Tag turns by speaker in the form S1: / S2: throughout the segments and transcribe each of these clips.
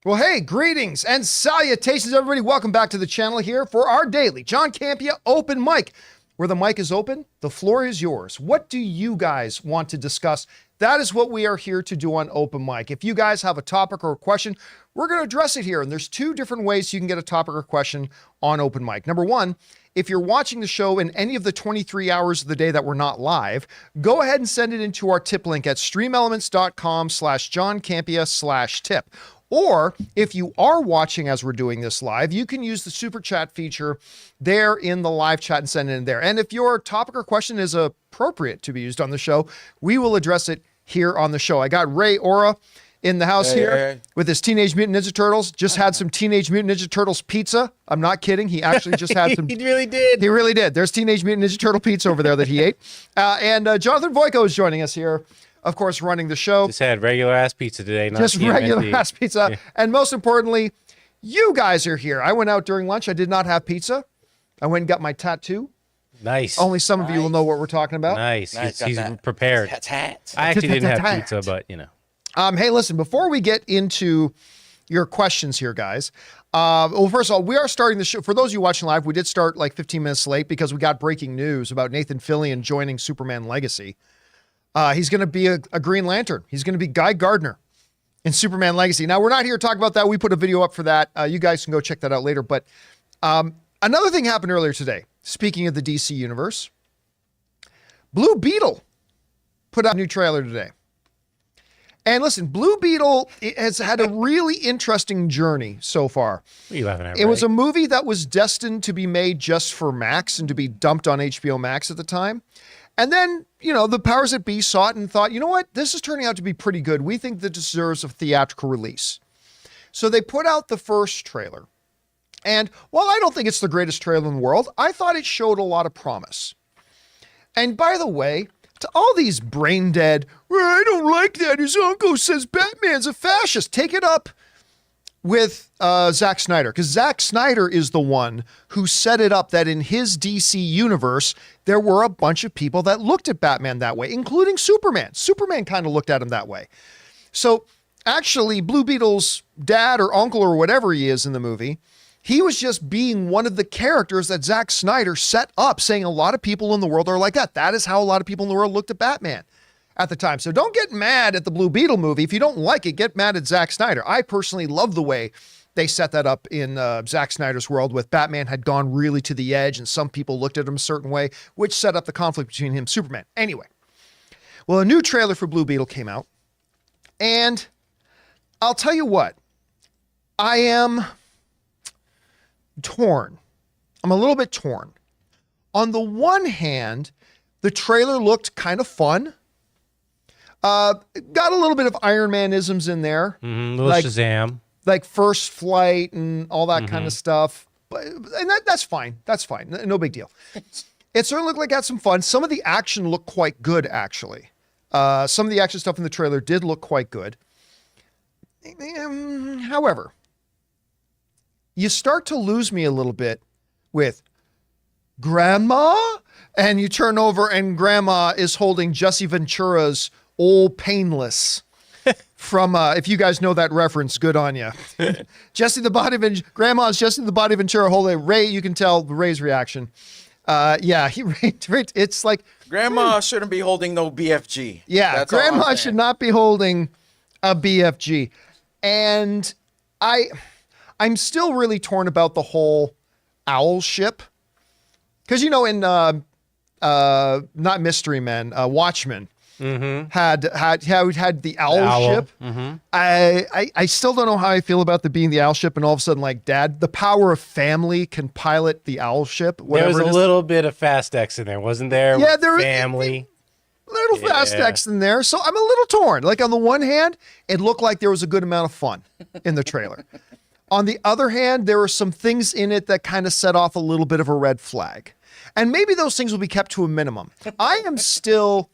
S1: Well, hey, greetings and salutations, everybody. Welcome back to the channel here for our daily John Campea Open Mic. Where the mic is open, the floor is yours. What do you guys want to discuss? That is what we are here to do on Open Mic. If you guys have a topic or a question, we're going to address it here. And there's two different ways you can get a topic or question on Open Mic. Number one, if you're watching the show in any of the 23 hours of the day that we're not live, go ahead and send it into our tip link at streamelements.com/JohnCampea/tip. Or if you are watching as we're doing this live, you can use the super chat feature there in the live chat and send it in there. And if your topic or question is appropriate to be used on the show, we will address it here on the show. I got Ray Aura in the house with his Teenage Mutant Ninja Turtles. Just had some Teenage Mutant Ninja Turtles pizza. I'm not kidding. He actually just had some.
S2: He really did.
S1: He really did. There's Teenage Mutant Ninja Turtle pizza over there that he ate. And Jonathan Voico is joining us here. Of course, running the show.
S2: Just had regular ass pizza today. Not
S1: just regular ass pizza.
S2: Yeah.
S1: And most importantly, you guys are here. I went out during lunch. I did not have pizza. I went and got my tattoo.
S2: Nice.
S1: Only some of you will know what we're talking about.
S2: Nice. He's prepared. I actually didn't have pizza, but you know.
S1: Hey, listen, before we get into your questions here, guys. Well, first of all, we are starting the show. For those of you watching live, we did start like 15 minutes late because we got breaking news about Nathan Fillion joining Superman Legacy. He's going to be a Green Lantern. He's going to be Guy Gardner in Superman Legacy. Now, we're not here to talk about that. We put a video up for that. You guys can go check that out later. But another thing happened earlier today. Speaking of the DC Universe, Blue Beetle put out a new trailer today. And listen, Blue Beetle has had a really interesting journey so far.
S2: What are you laughing at,
S1: It was a movie that was destined to be made just for Max and to be dumped on HBO Max at the time. And then, you know, the powers that be saw it and thought, you know what, this is turning out to be pretty good. We think that deserves a theatrical release. So they put out the first trailer. And while I don't think it's the greatest trailer in the world, I thought it showed a lot of promise. And by the way, to all these brain dead, well, I don't like that. His uncle says Batman's a fascist. Take it up with Zack Snyder, because Zack Snyder is the one who set it up that in his DC universe, there were a bunch of people that looked at Batman that way, including Superman. Superman kind of looked at him that way. So actually, Blue Beetle's dad or uncle or whatever he is in the movie, he was just being one of the characters that Zack Snyder set up, saying a lot of people in the world are like that. That is how a lot of people in the world looked at Batman at the time. So don't get mad at the Blue Beetle movie. If you don't like it, get mad at Zack Snyder. I personally love the way they set that up in Zack Snyder's world with Batman had gone really to the edge and some people looked at him a certain way, which set up the conflict between him and Superman. Anyway, well, a new trailer for Blue Beetle came out. And I'll tell you what, I am torn. I'm a little bit torn. On the one hand, the trailer looked kind of fun. Got a little bit of Iron Man-isms in there.
S2: Little
S1: like,
S2: Shazam.
S1: Like First Flight and all that kind of stuff. And that's fine. That's fine. No big deal. It certainly looked like it had some fun. Some of the action looked quite good, actually. Some of the action stuff in the trailer did look quite good. However, you start to lose me a little bit with Grandma, and you turn over and Grandma is holding Jesse Ventura's Old Painless from, if you guys know that reference, good on you. Grandma's Jesse the Body Ventura holding Ray. You can tell Ray's reaction. Yeah, it's like
S3: Grandma shouldn't be holding no BFG.
S1: Yeah,
S3: That's
S1: Grandma should not be holding a BFG. And I'm still really torn about the whole owl ship. Because, you know, in not Mystery Men, Watchmen, had the owl ship. I still don't know how I feel about being the owl ship, and all of a sudden, like, Dad, the power of family can pilot the owl ship.
S2: There was a little bit of Fast X in there, wasn't there?
S1: Yeah, there was
S2: family.
S1: Little Fast X in there. So I'm a little torn. Like, on the one hand, it looked like there was a good amount of fun in the trailer. On the other hand, there were some things in it that kind of set off a little bit of a red flag. And maybe those things will be kept to a minimum. I am still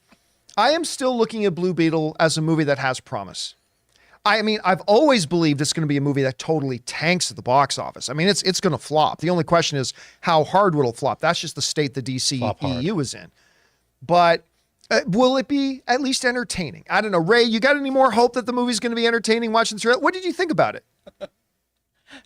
S1: looking at Blue Beetle as a movie that has promise. I mean, I've always believed it's going to be a movie that totally tanks at the box office. I mean, it's going to flop. The only question is how hard will it flop? That's just the state the DCEU is in. But will it be at least entertaining? I don't know. Ray, you got any more hope that the movie's going to be entertaining watching the trailer? What did you think about it?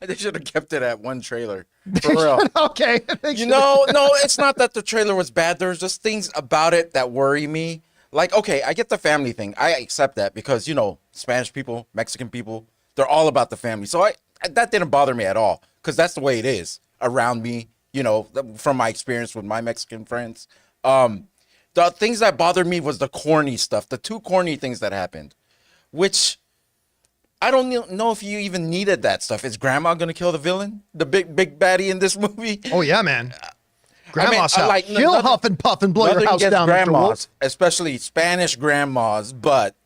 S3: They should have kept it at one trailer. For real.
S1: Okay.
S3: No, it's not that the trailer was bad. There's just things about it that worry me. Like, okay, I get the family thing. I accept that because, Spanish people, Mexican people, they're all about the family. So that didn't bother me at all because that's the way it is around me, from my experience with my Mexican friends. The things that bothered me was the corny stuff, the two corny things that happened, which I don't know if you even needed that stuff. Is Grandma going to kill the villain, the big baddie in this movie?
S1: Oh, yeah, man. Grandma's
S3: I mean,
S1: house.
S3: like,
S1: She'll huff and puff and blow your house down.
S3: Grandmas, especially Spanish grandmas, but...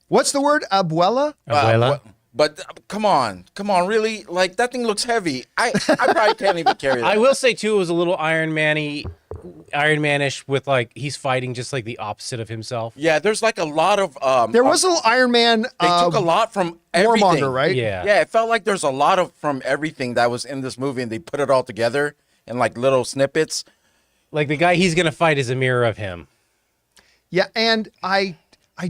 S1: What's the word? Abuela?
S2: Abuela?
S3: But come on, really? Like, that thing looks heavy. I probably can't even carry that.
S2: I will say, too, it was a little Iron Man-ish with, like, he's fighting just, like, the opposite of himself.
S3: Yeah, there's, like, a lot of...
S1: there was a little Iron Man...
S3: They took a lot from everything.
S1: Warmonger, right?
S2: Yeah.
S3: Yeah, it felt like there's a lot from everything that was in this movie, and they put it all together in, like, little snippets.
S2: Like, the guy he's going to fight is a mirror of him.
S1: Yeah, and I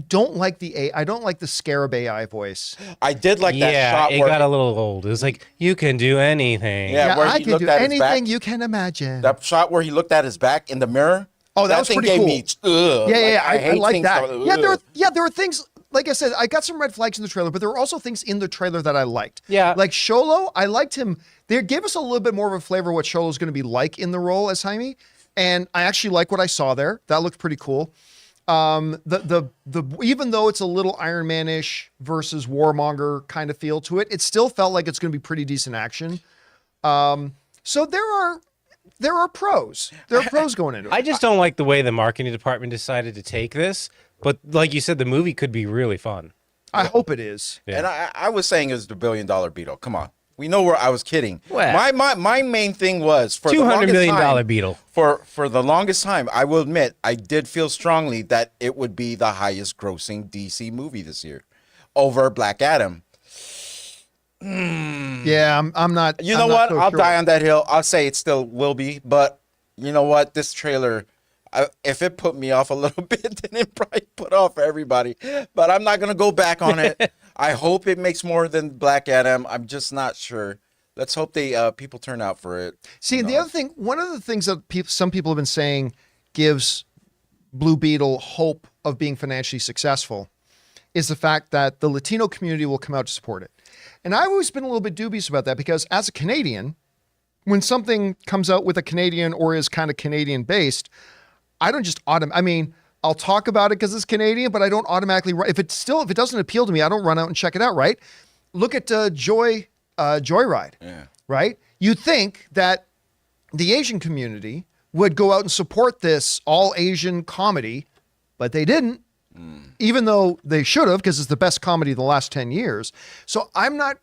S1: don't like the Scarab AI voice.
S3: I did like that shot
S2: it
S3: where...
S2: got a little old. It was like, you can do anything.
S3: Yeah, where
S1: I
S3: he
S1: can
S3: looked
S1: do
S3: at his back.
S1: anything you can imagine.
S3: That shot where he looked at his back in the mirror.
S1: Oh, that was
S3: thing
S1: pretty
S3: gave
S1: cool.
S3: Me, ugh.
S1: Yeah, I
S3: hate
S1: like
S3: things
S1: that.
S3: ugh.
S1: There were things, like I said, I got some red flags in the trailer, but there were also things in the trailer that I liked.
S2: Yeah.
S1: Like Xolo, I liked him. They gave us a little bit more of a flavor of what Xolo's going to be like in the role as Jaime. And I actually like what I saw there. That looked pretty cool. The even though it's a little Iron Man-ish versus Warmonger kind of feel to it, it still felt like it's going to be pretty decent action. So there are pros. There are pros going into it.
S2: I just don't like the way the marketing department decided to take this. But like you said, the movie could be really fun.
S1: I hope it is.
S2: Yeah.
S3: And I was saying it was the $1 billion Beetle. Come on. We know where I was kidding.
S2: Well,
S3: my main thing was for the
S2: $200
S3: longest
S2: million
S3: time,
S2: Beetle.
S3: For the longest time, I will admit, I did feel strongly that it would be the highest grossing DC movie this year over Black Adam.
S1: Yeah, I'm not.
S3: You know what? I'll die on that hill. I'll say it still will be, but you know what? This trailer, if it put me off a little bit, then it probably put off everybody. But I'm not gonna go back on it. I hope it makes more than Black Adam. I'm just not sure. Let's hope people turn out for it.
S1: See, the other thing, one of the things that some people have been saying gives Blue Beetle hope of being financially successful is the fact that the Latino community will come out to support it. And I've always been a little bit dubious about that because as a Canadian, when something comes out with a Canadian or is kind of Canadian based, I don't just I mean, I'll talk about it because it's Canadian, but I don't automatically, if it doesn't appeal to me, I don't run out and check it out, right? Look at Joyride, right? You'd think that the Asian community would go out and support this all Asian comedy, but they didn't. Even though they should have, because it's the best comedy of the last 10 years. So I'm not,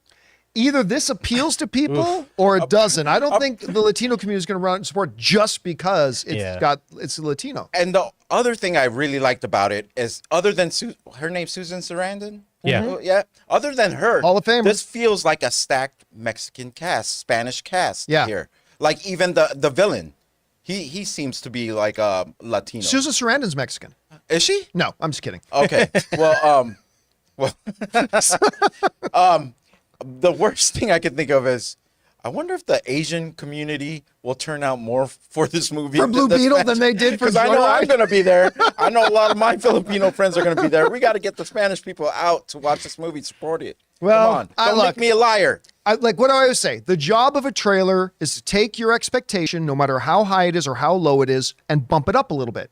S1: either this appeals to people or it doesn't. I don't think the Latino community is going to run out and support just because it's Latino.
S3: And the other thing I really liked about it is, other than her name's Susan Sarandon?
S2: Yeah.
S3: Yeah. Other than her,
S1: Hall of Famer.
S3: This feels like a stacked Mexican cast, Spanish cast here. Like even the villain. He seems to be like a Latino.
S1: Susan Sarandon's Mexican.
S3: Is she?
S1: No, I'm just kidding.
S3: Okay. Well, the worst thing I could think of is, I wonder if the Asian community will turn out more for this movie
S1: For Blue Beetle than they did for
S3: because I know I'm
S1: Joyride?
S3: going to be there. I know a lot of my Filipino friends are going to be there. We got to get the Spanish people out to watch this movie, support it.
S1: Well,
S3: Come on, don't make me a liar.
S1: Like what do I always say? The job of a trailer is to take your expectation, no matter how high it is or how low it is, and bump it up a little bit.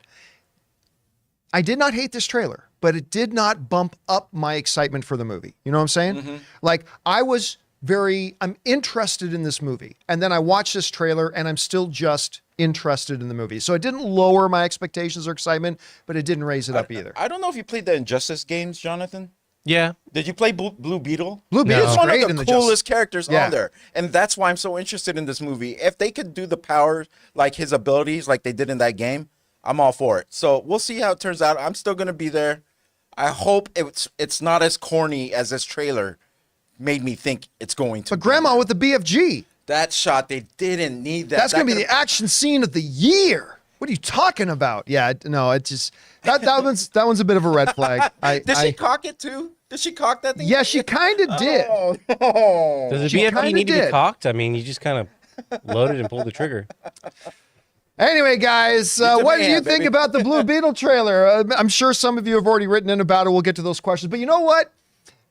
S1: I did not hate this trailer, but it did not bump up my excitement for the movie. You know what I'm saying?
S3: Mm-hmm.
S1: Like I'm interested in this movie. And then I watch this trailer and I'm still just interested in the movie. So it didn't lower my expectations or excitement, but it didn't raise it up either.
S3: I don't know if you played the Injustice games, Jonathan.
S2: Yeah.
S3: Did you play Blue Beetle?
S1: Blue Beetle's
S3: It's one
S1: great
S3: of
S1: in
S3: the
S1: the
S3: coolest characters
S1: Yeah.
S3: on there. And that's why I'm so interested in this movie. If they could do the powers, like his abilities, like they did in that game, I'm all for it. So we'll see how it turns out. I'm still going to be there. I hope it's not as corny as this trailer made me think it's going to
S1: But Grandma with the BFG.
S3: That shot, they didn't need that.
S1: That's going to be the action scene of the year. What are you talking about? Yeah, no, it just that one's a bit of a red flag.
S3: Did she cock it too? Did she cock that thing?
S1: Yeah, she kind of did.
S3: Oh, no.
S2: Does the
S1: She
S2: BFG
S1: kinda
S2: need to
S1: did.
S2: be cocked? I mean, you just kind of loaded and pulled the trigger.
S1: Anyway, guys,
S3: the
S1: what do
S3: man,
S1: you think
S3: baby.
S1: about the Blue Beetle trailer? I'm sure some of you have already written in about it. We'll get to those questions. But you know what?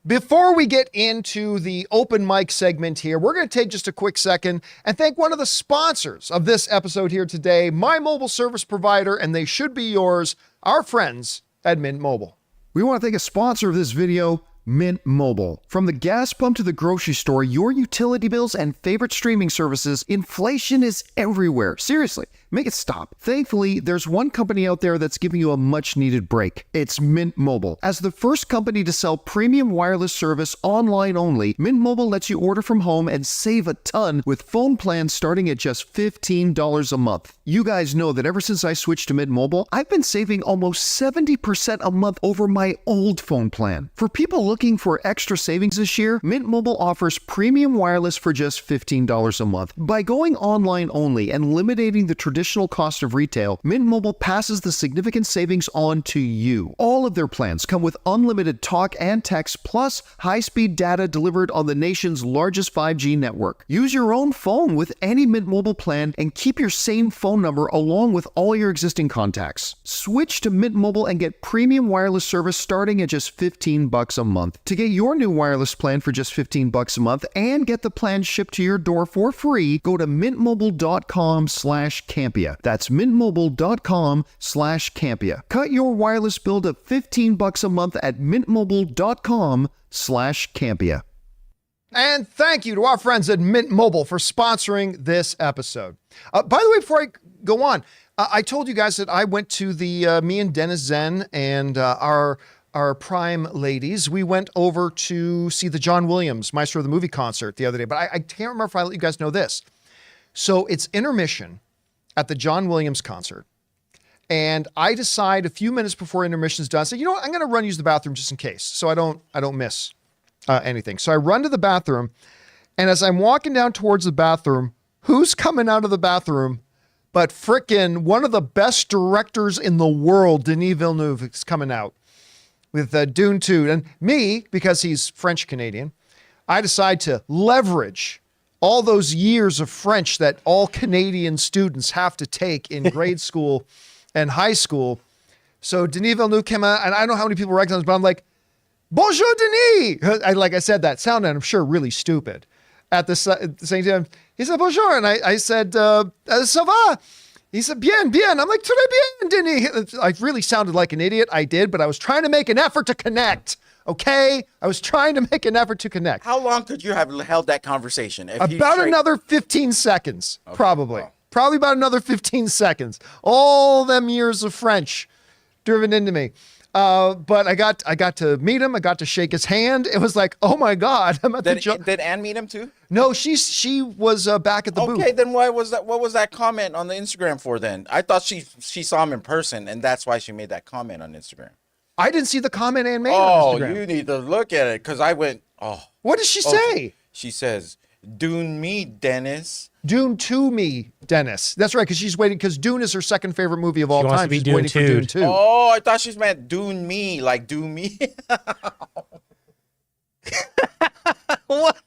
S1: Before we get into the open mic segment here, we're going to take just a quick second and thank one of the sponsors of this episode here today, my mobile service provider, and they should be yours, our friends at Mint Mobile. We want to thank a sponsor of this video, Mint Mobile. From the gas pump to the grocery store, your utility bills and favorite streaming services, inflation is everywhere. Seriously, make it stop. Thankfully, there's one company out there that's giving you a much needed break. It's Mint Mobile. As the first company to sell premium wireless service online only, Mint Mobile lets you order from home and save a ton with phone plans starting at just $15 a month. You guys know that ever since I switched to Mint Mobile, I've been saving almost 70% a month over my old phone plan. For people looking for extra savings this year, Mint Mobile offers premium wireless for just $15 a month. By going online only and eliminating the traditional cost of retail, Mint Mobile passes the significant savings on to you. All of their plans come with unlimited talk and text plus high-speed data delivered on the nation's largest 5G network. Use your own phone with any Mint Mobile plan and keep your same phone number along with all your existing contacts. Switch to Mint Mobile and get premium wireless service starting at just $15 a month. To get your new wireless plan for just $15 a month and get the plan shipped to your door for free, go to mintmobile.com/Campea. That's mintmobile.com/Campea. Cut your wireless bill to $15 a month at mintmobile.com/Campea. And thank you to our friends at Mint Mobile for sponsoring this episode. By the way, before I go on, I told you guys that I went to the, me and Dennis Zen and our prime ladies, we went over to see the John Williams Maestro of the Movie concert the other day, but I can't remember if I let you guys know this. So it's intermission at the John Williams concert. And I decide a few minutes before intermission's done, I say, you know what, I'm going to run use the bathroom just in case, so I don't miss anything. So I run to the bathroom, and as I'm walking down towards the bathroom, who's coming out of the bathroom but frickin' one of the best directors in the world, Denis Villeneuve, is coming out with Dune 2. And me, because he's French-Canadian, I decide to leverage all those years of French that all Canadian students have to take in grade school and high school. So Denis Villeneuve came out, and I don't know how many people recognize him, but I'm like, bonjour, Denis! Like I said, that sounded, I'm sure, really stupid. At the same time, he said, bonjour, and I said, ça va? He said, bien, bien. I'm like, très bien, Denis. I really sounded like an idiot. I did, but I was trying to make an effort to connect. Okay? I was trying to make an effort to connect.
S3: How long could you have held that conversation?
S1: About another 15 seconds,
S3: Okay.
S1: probably.
S3: Wow.
S1: Probably about another 15 seconds. All them years of French driven into me. But I got to meet him. I got to shake his hand. It was like, oh my God. I'm at
S3: Did Anne meet him too?
S1: No, she was back at the booth.
S3: Okay, then why was that? What was that comment on the Instagram for then? I thought she saw him in person, and that's why she made that comment on Instagram.
S1: I didn't see the comment Ann made
S3: Oh,
S1: on Instagram.
S3: you need to look at it because I went. Oh,
S1: What does she say?
S3: she says, "Dune me, Dennis."
S1: Dune to me, Dennis. That's right, because she's waiting, because Dune is her second favorite movie of all
S2: wants
S1: time.
S2: to be
S1: She's
S2: Dune
S1: waiting for Dune 2.
S3: Oh, I thought she meant Dune me, like do me.
S2: What?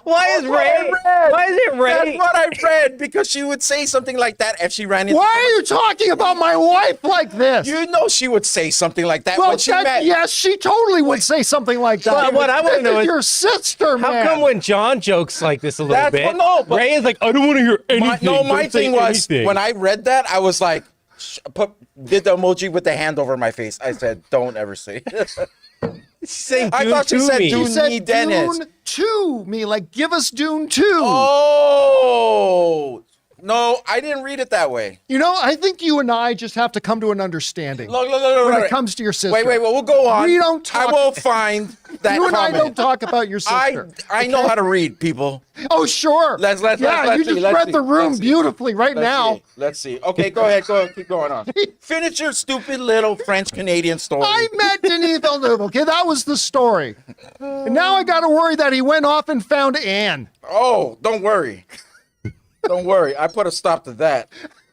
S2: Why is
S3: That's what I
S2: Ray?
S3: read.
S2: Why is it Ray?
S3: That's what I read because she would say something like that if she ran into.
S1: Why are you talking about my wife like this?
S3: You know she would say something like that
S1: well,
S3: when she met.
S1: yes, she totally would say something like that.
S2: Well, what I wanna
S1: This
S2: know
S1: is
S2: is-
S1: your sister,
S2: How
S1: man.
S2: come when John jokes like this a little
S3: That's
S2: bit,
S3: what- no, but-
S2: Ray is like, I don't want to hear anything.
S3: My
S2: Don't say
S3: thing was
S2: anything."
S3: when I read that, I was like, did the emoji with the hand over my face. I said, "Don't ever say."
S2: She's saying
S3: I
S2: Dune
S3: thought she
S2: to
S3: said
S2: me.
S3: Dune.
S1: She said
S3: me, Dennis.
S1: Dune to me, like give us Dune 2.
S3: Oh no, I didn't read it that way.
S1: You know, I think you and I just have to come to an understanding
S3: Look,
S1: when it comes to your sister.
S3: Wait, we'll go on.
S1: We don't talk.
S3: I will find that
S1: You and I
S3: comment.
S1: don't talk about your sister.
S3: I know how to read, people.
S1: Oh, sure.
S3: Let's
S1: yeah, you
S3: see,
S1: just
S3: let's
S1: read
S3: see,
S1: the room
S3: let's see.
S1: beautifully right now.
S3: Let's see. Okay, go ahead, keep going on. Finish your stupid little French-Canadian story.
S1: I met Denis Villeneuve, okay? That was the story. And now I got to worry that he went off and found Anne.
S3: Oh, don't worry. Don't worry. I put a stop to that.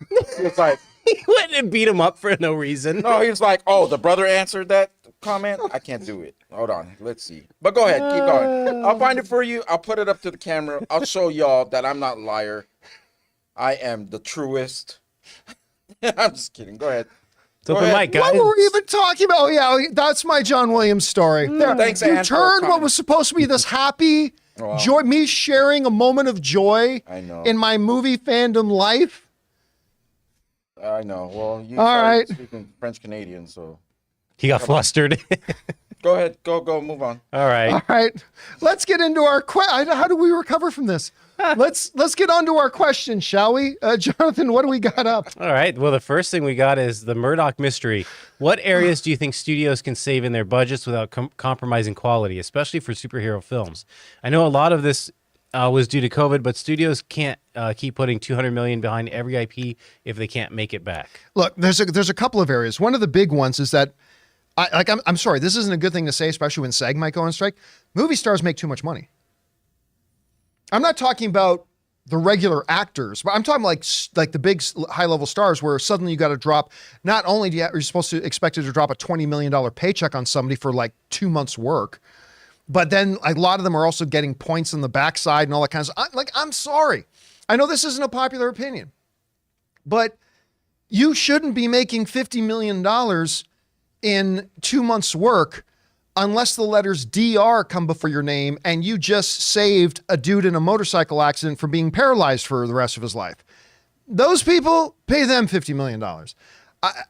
S3: It's like,
S2: He went and beat him up for no reason.
S3: No, he was like, oh, the brother answered that comment. I can't do it. Hold on. Let's see. But go ahead. Keep going. I'll find it for you. I'll put it up to the camera. I'll show y'all that I'm not a liar. I am the truest. I'm just kidding. Go ahead.
S2: It's open mic, guys.
S1: What were we even talking about? Oh, yeah, that's my John Williams story. There.
S3: Thanks,
S1: You
S3: Ann, for
S1: turned what
S3: coming.
S1: was supposed to be this happy
S3: Wow.
S1: joy, me sharing a moment of joy
S3: I know.
S1: in my movie fandom life.
S3: I know. Well, you
S1: All
S3: started
S1: right.
S3: speaking French Canadian, so
S2: He got flustered.
S3: go ahead. Go. Move on.
S2: All right.
S1: All right, let's get into our how do we recover from this? Let's get on to our question, shall we? Jonathan, what do we got up?
S2: All right. Well, the first thing we got is the Murdoch mystery. What areas do you think studios can save in their budgets without compromising quality, especially for superhero films? I know a lot of this was due to COVID, but studios can't keep putting $200 million behind every IP if they can't make it back.
S1: Look, there's a couple of areas. One of the big ones is that I'm sorry, this isn't a good thing to say, especially when SAG might go on strike. Movie stars make too much money. I'm not talking about the regular actors, but I'm talking like the big high-level stars where suddenly you got to drop, not only are you supposed to expect to drop a $20 million paycheck on somebody for like 2 months work, but then a lot of them are also getting points on the backside and all that kind of stuff. I'm sorry. I know this isn't a popular opinion, but you shouldn't be making $50 million in 2 months work unless the letters DR come before your name and you just saved a dude in a motorcycle accident from being paralyzed for the rest of his life. Those people, pay them $50 million.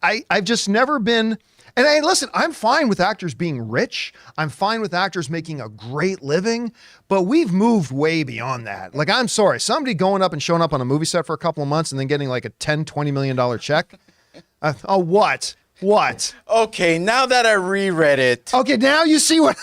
S1: I've just never been, and hey, listen, I'm fine with actors being rich. I'm fine with actors making a great living, but we've moved way beyond that. Like, I'm sorry, somebody going up and showing up on a movie set for a couple of months and then getting like a $10-20 million check. What?
S3: Okay, now that I reread it,
S1: Okay, now you see what...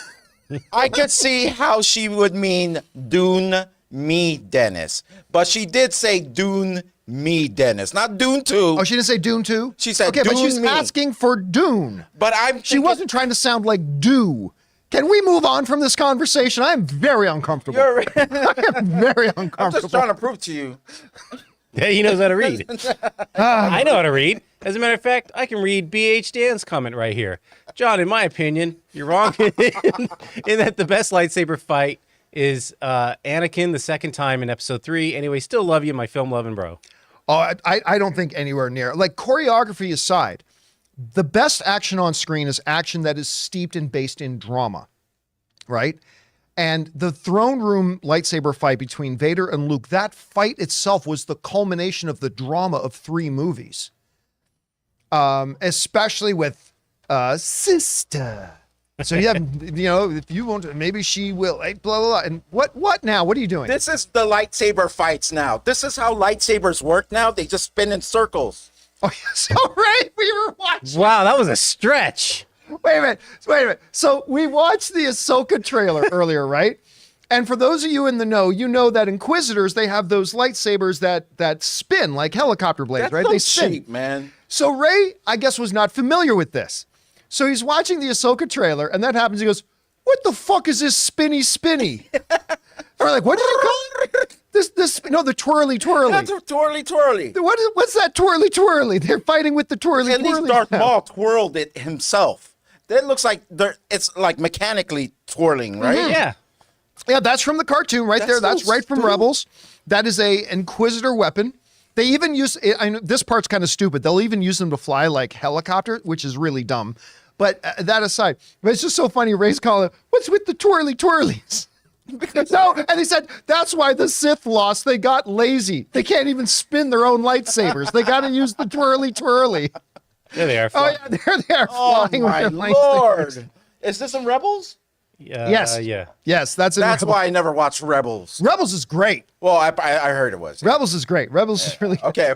S3: I could see how she would mean Dune me Dennis. But she did say Dune me Dennis, not Dune 2.
S1: Oh, she didn't say Dune 2?
S3: She said
S1: okay, but she's
S3: Dune me.
S1: asking for Dune.
S3: But
S1: She wasn't trying to sound like do. Can we move on from this conversation? I am very uncomfortable.
S3: You're
S1: I am very
S3: I'm
S1: uncomfortable.
S3: just trying to prove to you.
S2: Yeah, he knows how to read. I know how to read. As a matter of fact, I can read BH Dan's comment right here. John, in my opinion, you're wrong in that the best lightsaber fight is Anakin the second time in episode 3. Anyway, still love you, my film loving bro.
S1: Oh, I don't think anywhere near. Like, choreography aside, the best action on screen is action that is steeped and based in drama, right? And the throne room lightsaber fight between Vader and Luke, that fight itself was the culmination of the drama of 3 movies. Especially with sister. So you have, if you want to, maybe she will, like, blah, blah, blah. And what now? What are you doing?
S3: This is the lightsaber fights now. This is how lightsabers work now. They just spin in circles.
S1: Oh, so right, we were watching.
S2: Wow, that was a stretch.
S1: Wait a minute. So we watched the Ahsoka trailer earlier, right? And for those of you in the know, you know that Inquisitors, they have those lightsabers that spin like helicopter blades,
S3: That's
S1: right?
S3: so
S1: They spin.
S3: cheap, man.
S1: So Ray, I guess, was not familiar with this. So he's watching the Ahsoka trailer, and that happens. He goes, "What the fuck is this spinny?" And we're like, "What did you call it?" The twirly.
S3: That's a twirly.
S1: What's that twirly? They're fighting with the twirly.
S3: At least Darth Maul twirled it himself. That looks like it's like mechanically twirling, right?
S2: Yeah.
S1: Yeah, that's from the cartoon right there. That's
S3: so
S1: right from
S3: stupid.
S1: Rebels. That is a Inquisitor weapon. They even use, I know this part's kind of stupid. They'll even use them to fly like helicopter, which is really dumb. But that aside, but it's just so funny. Ray's calling, "What's with the twirlies?" No, and he said, that's why the Sith lost. They got lazy. They can't even spin their own lightsabers. They got to use the twirly.
S2: There they are.
S1: Oh, yeah, there they are
S3: Oh
S1: flying
S3: my
S1: with their lightsabers.
S3: lord! Is this in Rebels?
S1: Yes.
S2: Yeah.
S1: Yes, that's in
S3: That's
S1: Rebels.
S3: why I never watched Rebels.
S1: Rebels is great.
S3: Well, I heard it was.
S1: Rebels is great. Rebels is really good.
S3: Okay.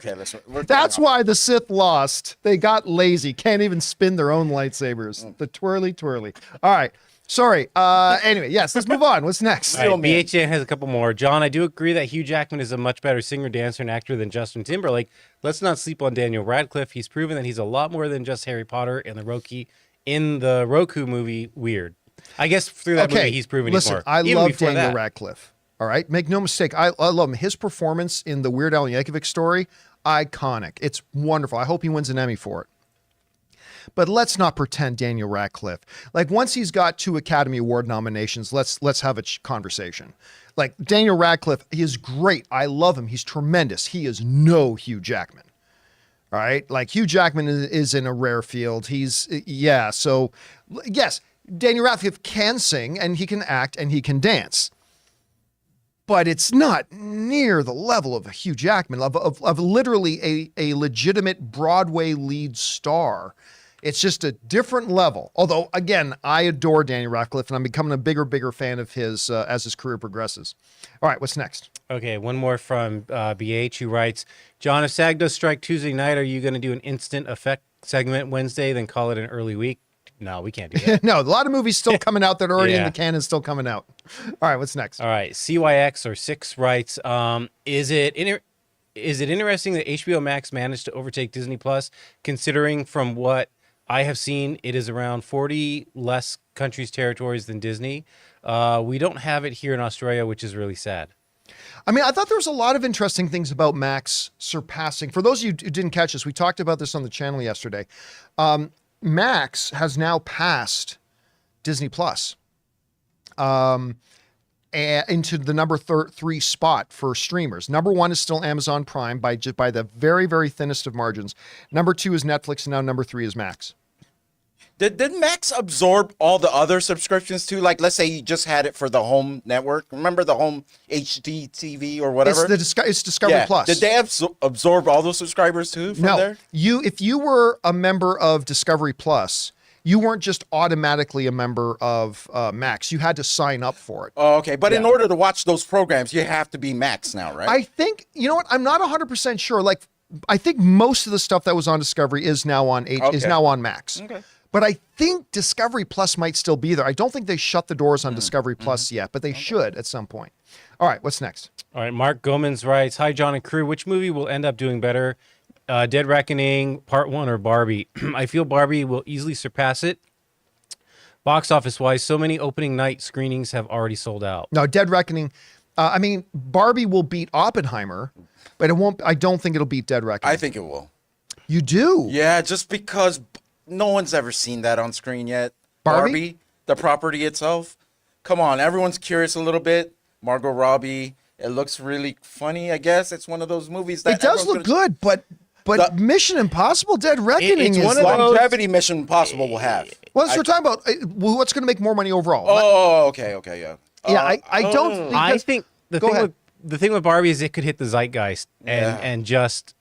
S1: That's why the Sith lost. They got lazy. Can't even spin their own lightsabers. The twirly. All right. Sorry. Anyway, yes, let's move on. What's next?
S2: All right, BHN has a couple more. John, I do agree that Hugh Jackman is a much better singer, dancer, and actor than Justin Timberlake. Let's not sleep on Daniel Radcliffe. He's proven that he's a lot more than just Harry Potter and the Roku movie Weird. I guess through that movie, he's proven
S1: listen,
S2: he's more.
S1: I
S2: Even
S1: love
S2: before
S1: Daniel
S2: that.
S1: Radcliffe. All right, make no mistake. I love him. His performance in the Weird Al Yankovic story, iconic. It's wonderful. I hope he wins an Emmy for it. But let's not pretend Daniel Radcliffe. Like, once he's got 2 Academy Award nominations, let's have a conversation. Like, Daniel Radcliffe, he is great. I love him. He's tremendous. He is no Hugh Jackman. All right? Like, Hugh Jackman is in a rare field. So, yes, Daniel Radcliffe can sing, and he can act, and he can dance. But it's not near the level of Hugh Jackman, of literally a legitimate Broadway lead star. It's just a different level. Although, again, I adore Daniel Radcliffe, and I'm becoming a bigger fan of his as his career progresses. All right, what's next?
S2: Okay, one more from BH, who writes, John, if SAG does strike Tuesday night, are you going to do an instant effect segment Wednesday, then call it an early week? No, we can't do that.
S1: No, a lot of movies still coming out that are already in the can and still coming out. All right, what's next?
S2: All right, CYX or 6 writes, is it interesting that HBO Max managed to overtake Disney Plus, considering from what I have seen, it is around 40 less countries, territories than Disney. We don't have it here in Australia, which is really sad.
S1: I mean, I thought there was a lot of interesting things about Max surpassing. For those of you who didn't catch this, we talked about this on the channel yesterday. Max has now passed Disney Plus into the number 3 spot for streamers. Number 1 is still Amazon Prime by the very, very thinnest of margins. Number 2 is Netflix, and now number 3 is Max.
S3: Did Max absorb all the other subscriptions too? Like, let's say you just had it for the home network. Remember the home HD TV or whatever?
S1: It's Discovery Plus.
S3: Did they absorb all those subscribers too from there?
S1: If you were a member of Discovery Plus, you weren't just automatically a member of Max. You had to sign up for it.
S3: Oh, okay. But in order to watch those programs, you have to be Max now, right?
S1: I think, you know what? I'm not 100% sure. Like, I think most of the stuff that was on Discovery is now on Max. Okay. But I think Discovery Plus might still be there. I don't think they shut the doors on Discovery Plus yet, but they should at some point. All right, what's next?
S2: All right, Mark Gomez writes, hi, John and crew. Which movie will end up doing better? Dead Reckoning, Part 1, or Barbie? I feel Barbie will easily surpass it. Box office-wise, so many opening night screenings have already sold out.
S1: No, Dead Reckoning. I mean, Barbie will beat Oppenheimer, but it won't. I don't think it'll beat Dead Reckoning.
S3: I think it will.
S1: You do?
S3: Yeah, just because no one's ever seen that on screen yet.
S1: Barbie,
S3: the property itself. Come on, everyone's curious a little bit. Margot Robbie. It looks really funny, I guess. It's one of those movies that
S1: it does look good, but Mission Impossible: Dead Reckoning is
S3: one of longevity Mission Impossible will have.
S1: Well, we're talking about what's going to make more money overall.
S3: Oh, okay, yeah.
S1: Yeah, I don't.
S2: I think the thing with Barbie is it could hit the zeitgeist and just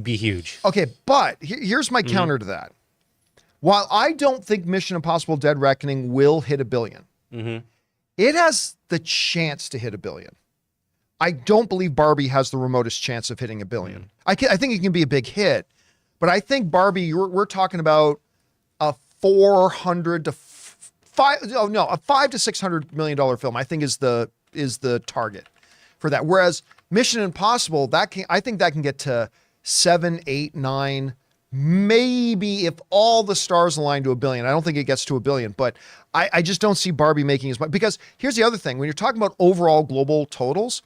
S2: be huge.
S1: Okay, but here's my counter to that. While I don't think Mission Impossible: Dead Reckoning will hit $1 billion, it has the chance to hit $1 billion. I don't believe Barbie has the remotest chance of hitting $1 billion. I think it can be a big hit, but I think Barbie, we're talking about a $500 to $600 million film. I think is the target for that. Whereas Mission Impossible, I think that can get to 7, 8, 9, maybe if all the stars align to $1 billion. I don't think it gets to $1 billion, but I just don't see Barbie making as much. Because here's the other thing: when you're talking about overall global totals,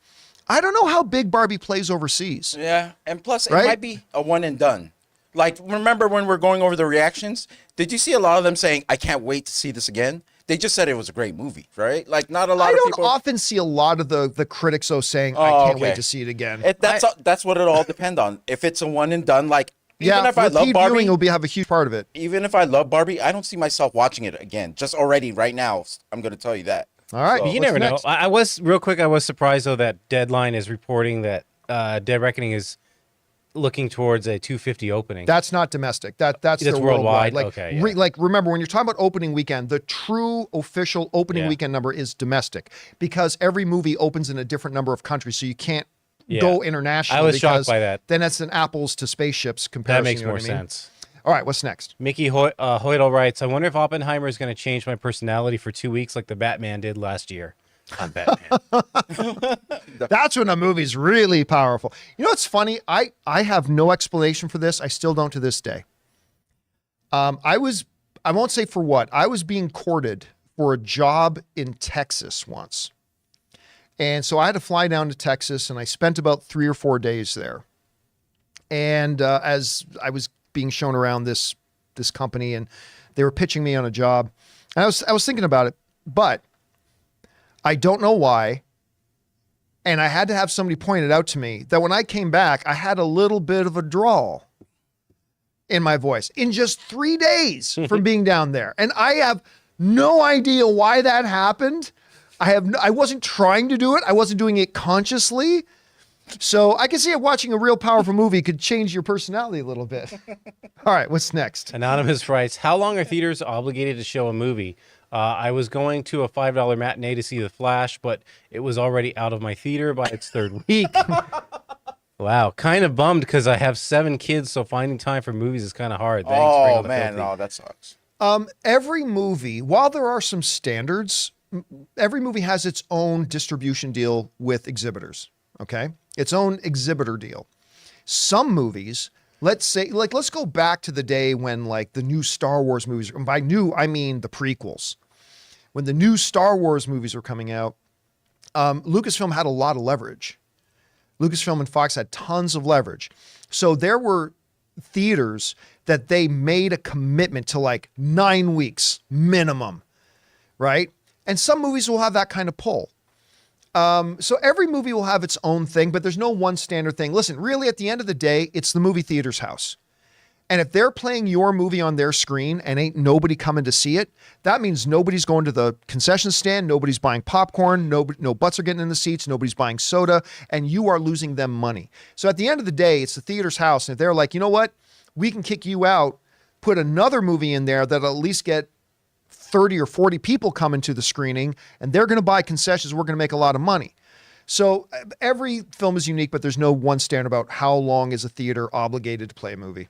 S1: I don't know how big Barbie plays overseas.
S3: Yeah, and plus it might be a one and done. Like, remember when we're going over the reactions? Did you see a lot of them saying, "I can't wait to see this again"? They just said it was a great movie, right? Like, not a lot of people.
S1: I don't often see a lot of the critics though saying, "I can't wait to see it again."
S3: That's what it all depends on. If it's a one and done, like.
S1: Even if I love Barbie, it will have a huge part of it.
S3: Even if I love Barbie, I don't see myself watching it again. Just already right now, I'm going to tell you that.
S1: All right,
S3: So,
S2: you never know. I was surprised though that Deadline is reporting that Dead Reckoning is looking towards a 250 opening.
S1: That's not domestic. That's the
S2: worldwide.
S1: Like,
S2: Okay, yeah.
S1: like remember when you're talking about opening weekend, the true official opening weekend number is domestic because every movie opens in a different number of countries, so you can't go international.
S2: I was shocked by that.
S1: Then it's an apples to spaceships comparison.
S2: That makes more sense.
S1: All right, what's next?
S2: Mickey Hoydel writes, I wonder if Oppenheimer is going to change my personality for 2 weeks like the Batman did last year. I'm Batman.
S1: That's when a movie's really powerful. You know what's funny? I have no explanation for this. I still don't to this day. I won't say for what. I was being courted for a job in Texas once. And so I had to fly down to Texas, and I spent about 3 or 4 days there. And as I was being shown around this company, and they were pitching me on a job, and I was thinking about it, but I don't know why. And I had to have somebody point it out to me that when I came back, I had a little bit of a drawl in my voice in just 3 days from being down there. And I have no idea why that happened. I wasn't trying to do it. I wasn't doing it consciously. So I can see if watching a real powerful movie could change your personality a little bit. All right, what's next?
S2: Anonymous writes, how long are theaters obligated to show a movie? I was going to a $5 matinee to see The Flash, but it was already out of my theater by its third week. Wow, kind of bummed because I have 7 kids, so finding time for movies is kind of hard. Thanks,
S3: Oh, man, no, that sucks.
S1: Every movie, while there are some standards, every movie has its own distribution deal with exhibitors, okay? Its own exhibitor deal. Some movies, let's say, like, let's go back to the day when, like, the new Star Wars movies, and by new, I mean the prequels. When the new Star Wars movies were coming out, Lucasfilm had a lot of leverage. Lucasfilm and Fox had tons of leverage. So there were theaters that they made a commitment to like 9 weeks minimum, right? And some movies will have that kind of pull. So every movie will have its own thing, but there's no one standard thing. Listen, really at the end of the day, it's the movie theater's house. And if they're playing your movie on their screen and ain't nobody coming to see it, that means nobody's going to the concession stand, nobody's buying popcorn, no butts are getting in the seats, nobody's buying soda, and you are losing them money. So at the end of the day, it's the theater's house. And if they're like, you know what, we can kick you out, put another movie in there that'll at least get 30 or 40 people coming to the screening, and they're going to buy concessions, we're going to make a lot of money. So every film is unique, but there's no one standard about how long is a theater obligated to play a movie.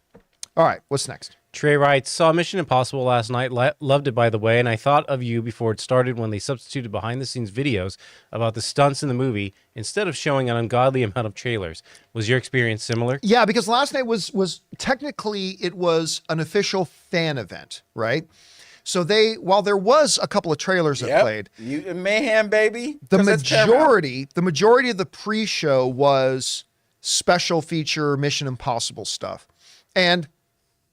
S1: All right, what's next?
S2: Trey writes, saw Mission Impossible last night, loved it by the way, and I thought of you before it started when they substituted behind-the-scenes videos about the stunts in the movie instead of showing an ungodly amount of trailers. Was your experience similar?
S1: Yeah, because last night was technically, it was an official fan event, right? So while there was a couple of trailers that played,
S3: Mayhem, baby.
S1: the majority of the pre-show was special feature Mission Impossible stuff. And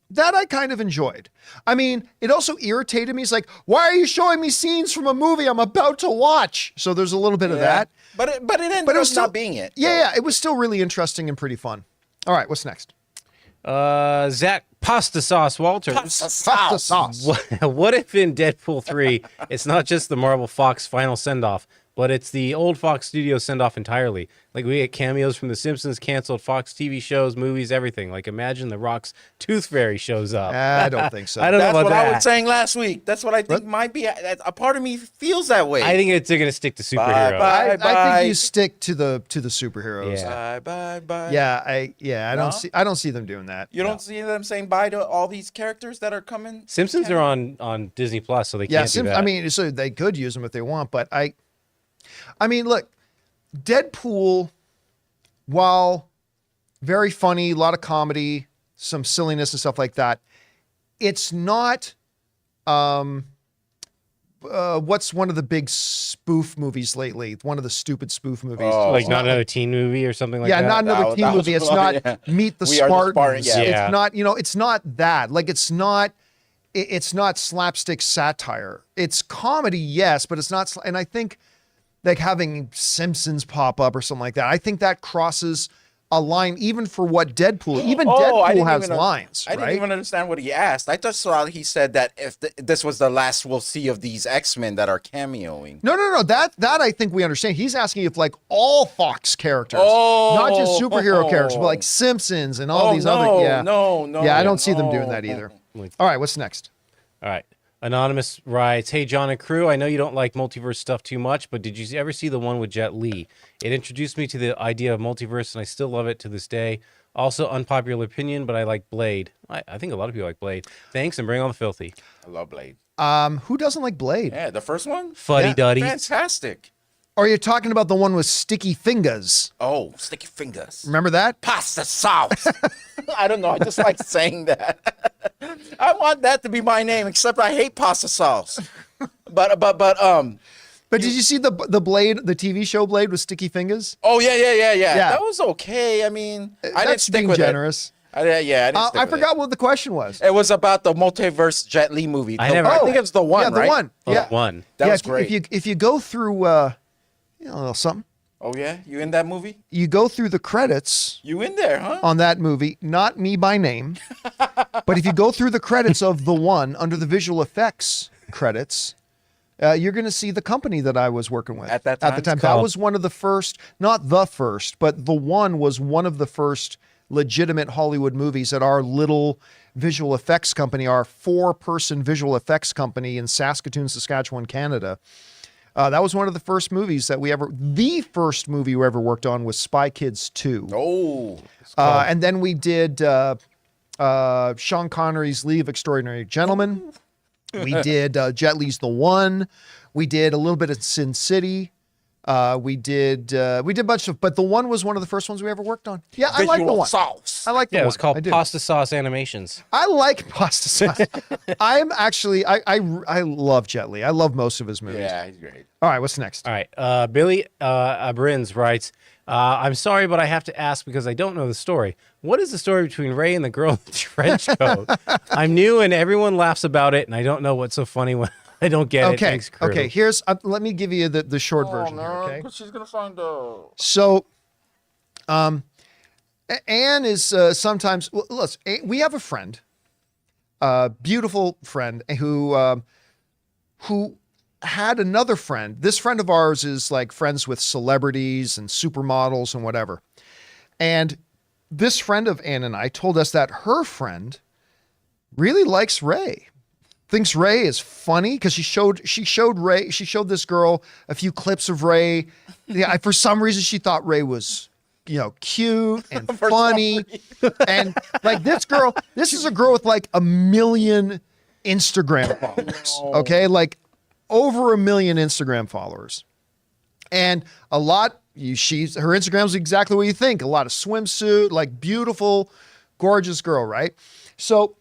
S1: that I kind of enjoyed. I mean, it also irritated me. It's like, why are you showing me scenes from a movie I'm about to watch? So there's a little bit of that.
S3: But it ended up not being it.
S1: Yeah, it was still really interesting and pretty fun. All right, what's next?
S2: Zach Pasta Sauce Walters.
S1: Pasta sauce.
S2: What if in Deadpool 3, it's not just the Marvel Fox final send-off, but it's the old Fox Studio send-off entirely? Like, we get cameos from The Simpsons, canceled Fox TV shows, movies, everything. Like, imagine The Rock's Tooth Fairy shows up.
S1: I don't think so.
S2: I don't know
S3: That's
S2: about
S3: what
S2: that.
S3: I was saying last week. That's what I think might be. A part of me feels that way.
S2: I think they're going to stick to superheroes.
S3: Bye.
S1: I think you stick to the superheroes.
S2: Yeah.
S3: Bye.
S1: I don't see them doing that.
S3: You don't see them saying bye to all these characters that are coming?
S2: Simpsons are on Disney Plus, so they can't do that.
S1: I mean, so they could use them if they want, but I mean, look, Deadpool, while very funny, a lot of comedy, some silliness and stuff like that, it's not what's one of the big spoof movies lately? One of the stupid spoof movies.
S2: Like not another teen movie or something like that?
S1: Yeah, not another teen movie. It's not Meet the
S3: We Are the
S1: Spartans.
S3: Spartans,
S2: yeah.
S1: It's not, it's not that. Like, it's not slapstick satire. It's comedy, yes, but it's not. And I think like having Simpsons pop up or something like that, I think that crosses a line even for what Deadpool, Deadpool has lines,
S3: I didn't
S1: right?
S3: even understand what he asked. I just thought he said that if this was the last we'll see of these X-Men that are cameoing.
S1: No. That I think we understand. He's asking if like all Fox characters, not just superhero characters, but like Simpsons and all these other. Yeah,
S3: no.
S1: Yeah, I don't see them doing that either. All right, what's next?
S2: All right. Anonymous writes, hey, John and crew, I know you don't like multiverse stuff too much, but did you ever see the one with Jet Li? It introduced me to the idea of multiverse, and I still love it to this day. Also, unpopular opinion, but I like Blade. I think a lot of people like Blade. Thanks, and bring on the filthy.
S3: I love Blade.
S1: Who doesn't like Blade?
S3: Yeah, the first one?
S2: Fuddy-duddy.
S3: Fantastic.
S1: Or are you talking about the one with sticky fingers?
S3: Oh, sticky fingers.
S1: Remember that?
S3: Pasta sauce. I don't know. I just like saying that. I want that to be my name, except I hate pasta sauce. But
S1: But did you see the Blade, the TV show Blade with sticky fingers?
S3: Oh yeah. That was okay. I mean, I didn't
S1: That's
S3: stick
S1: being
S3: with
S1: generous.
S3: it. I didn't stick
S1: I
S3: with
S1: forgot
S3: it.
S1: what the question was.
S3: It was about the Multiverse Jet Li movie.
S2: I
S3: I think it's the one,
S1: Yeah, the
S3: right?
S1: one.
S2: Oh,
S1: Yeah,
S2: one.
S3: That
S1: yeah,
S3: was great.
S1: If you go through, a little something.
S3: Oh yeah, you in that movie?
S1: You go through the credits
S3: You in there, huh?
S1: on that movie, not me by name, but if you go through the credits of the one under the visual effects credits, you're going to see the company that I was working with
S3: At that
S1: At the
S3: time?
S1: time, that was one of the first, not the first, but the one was one of the first legitimate Hollywood movies at our little visual effects company, our 4-person visual effects company in Saskatoon, Saskatchewan, Canada. That was one of the first movies that the first movie we ever worked on was Spy Kids 2.
S3: Oh,
S1: And then we did Sean Connery's League of Extraordinary Gentlemen. We did Jet Li's The One. We did a little bit of Sin City. We did a bunch of, but The One was one of the first ones we ever worked on. Yeah, I like The
S3: visual
S1: One.
S3: sauce.
S1: I like The
S2: Yeah, it
S1: One.
S2: was called
S1: I do.
S2: Pasta Sauce Animations.
S1: I like pasta sauce. I'm actually, I love Jet Li. I love most of his movies.
S3: Yeah, he's great.
S1: All right, what's next?
S2: All right. Billy Abrins writes, I'm sorry, but I have to ask because I don't know the story. What is the story between Ray and the girl in the trench coat? I'm new and everyone laughs about it, and I don't know what's so funny when I don't get it.
S1: Okay,
S2: Thanks, crew.
S1: okay. Here's, let me give you the short version here, okay?
S3: because she's gonna find out.
S1: So, Anne is sometimes. Well, listen, we have a friend, beautiful friend, who had another friend. This friend of ours is like friends with celebrities and supermodels and whatever. And this friend of Anne and I told us that her friend really likes Ray. Thinks Ray is funny because she showed this girl a few clips of Ray. Yeah, for some reason she thought Ray was, cute and funny. And like this is a girl with like 1 million Instagram followers. Okay, like over 1 million Instagram followers, and a lot. Her Instagram is exactly what you think. A lot of swimsuit, like beautiful, gorgeous girl, right? So,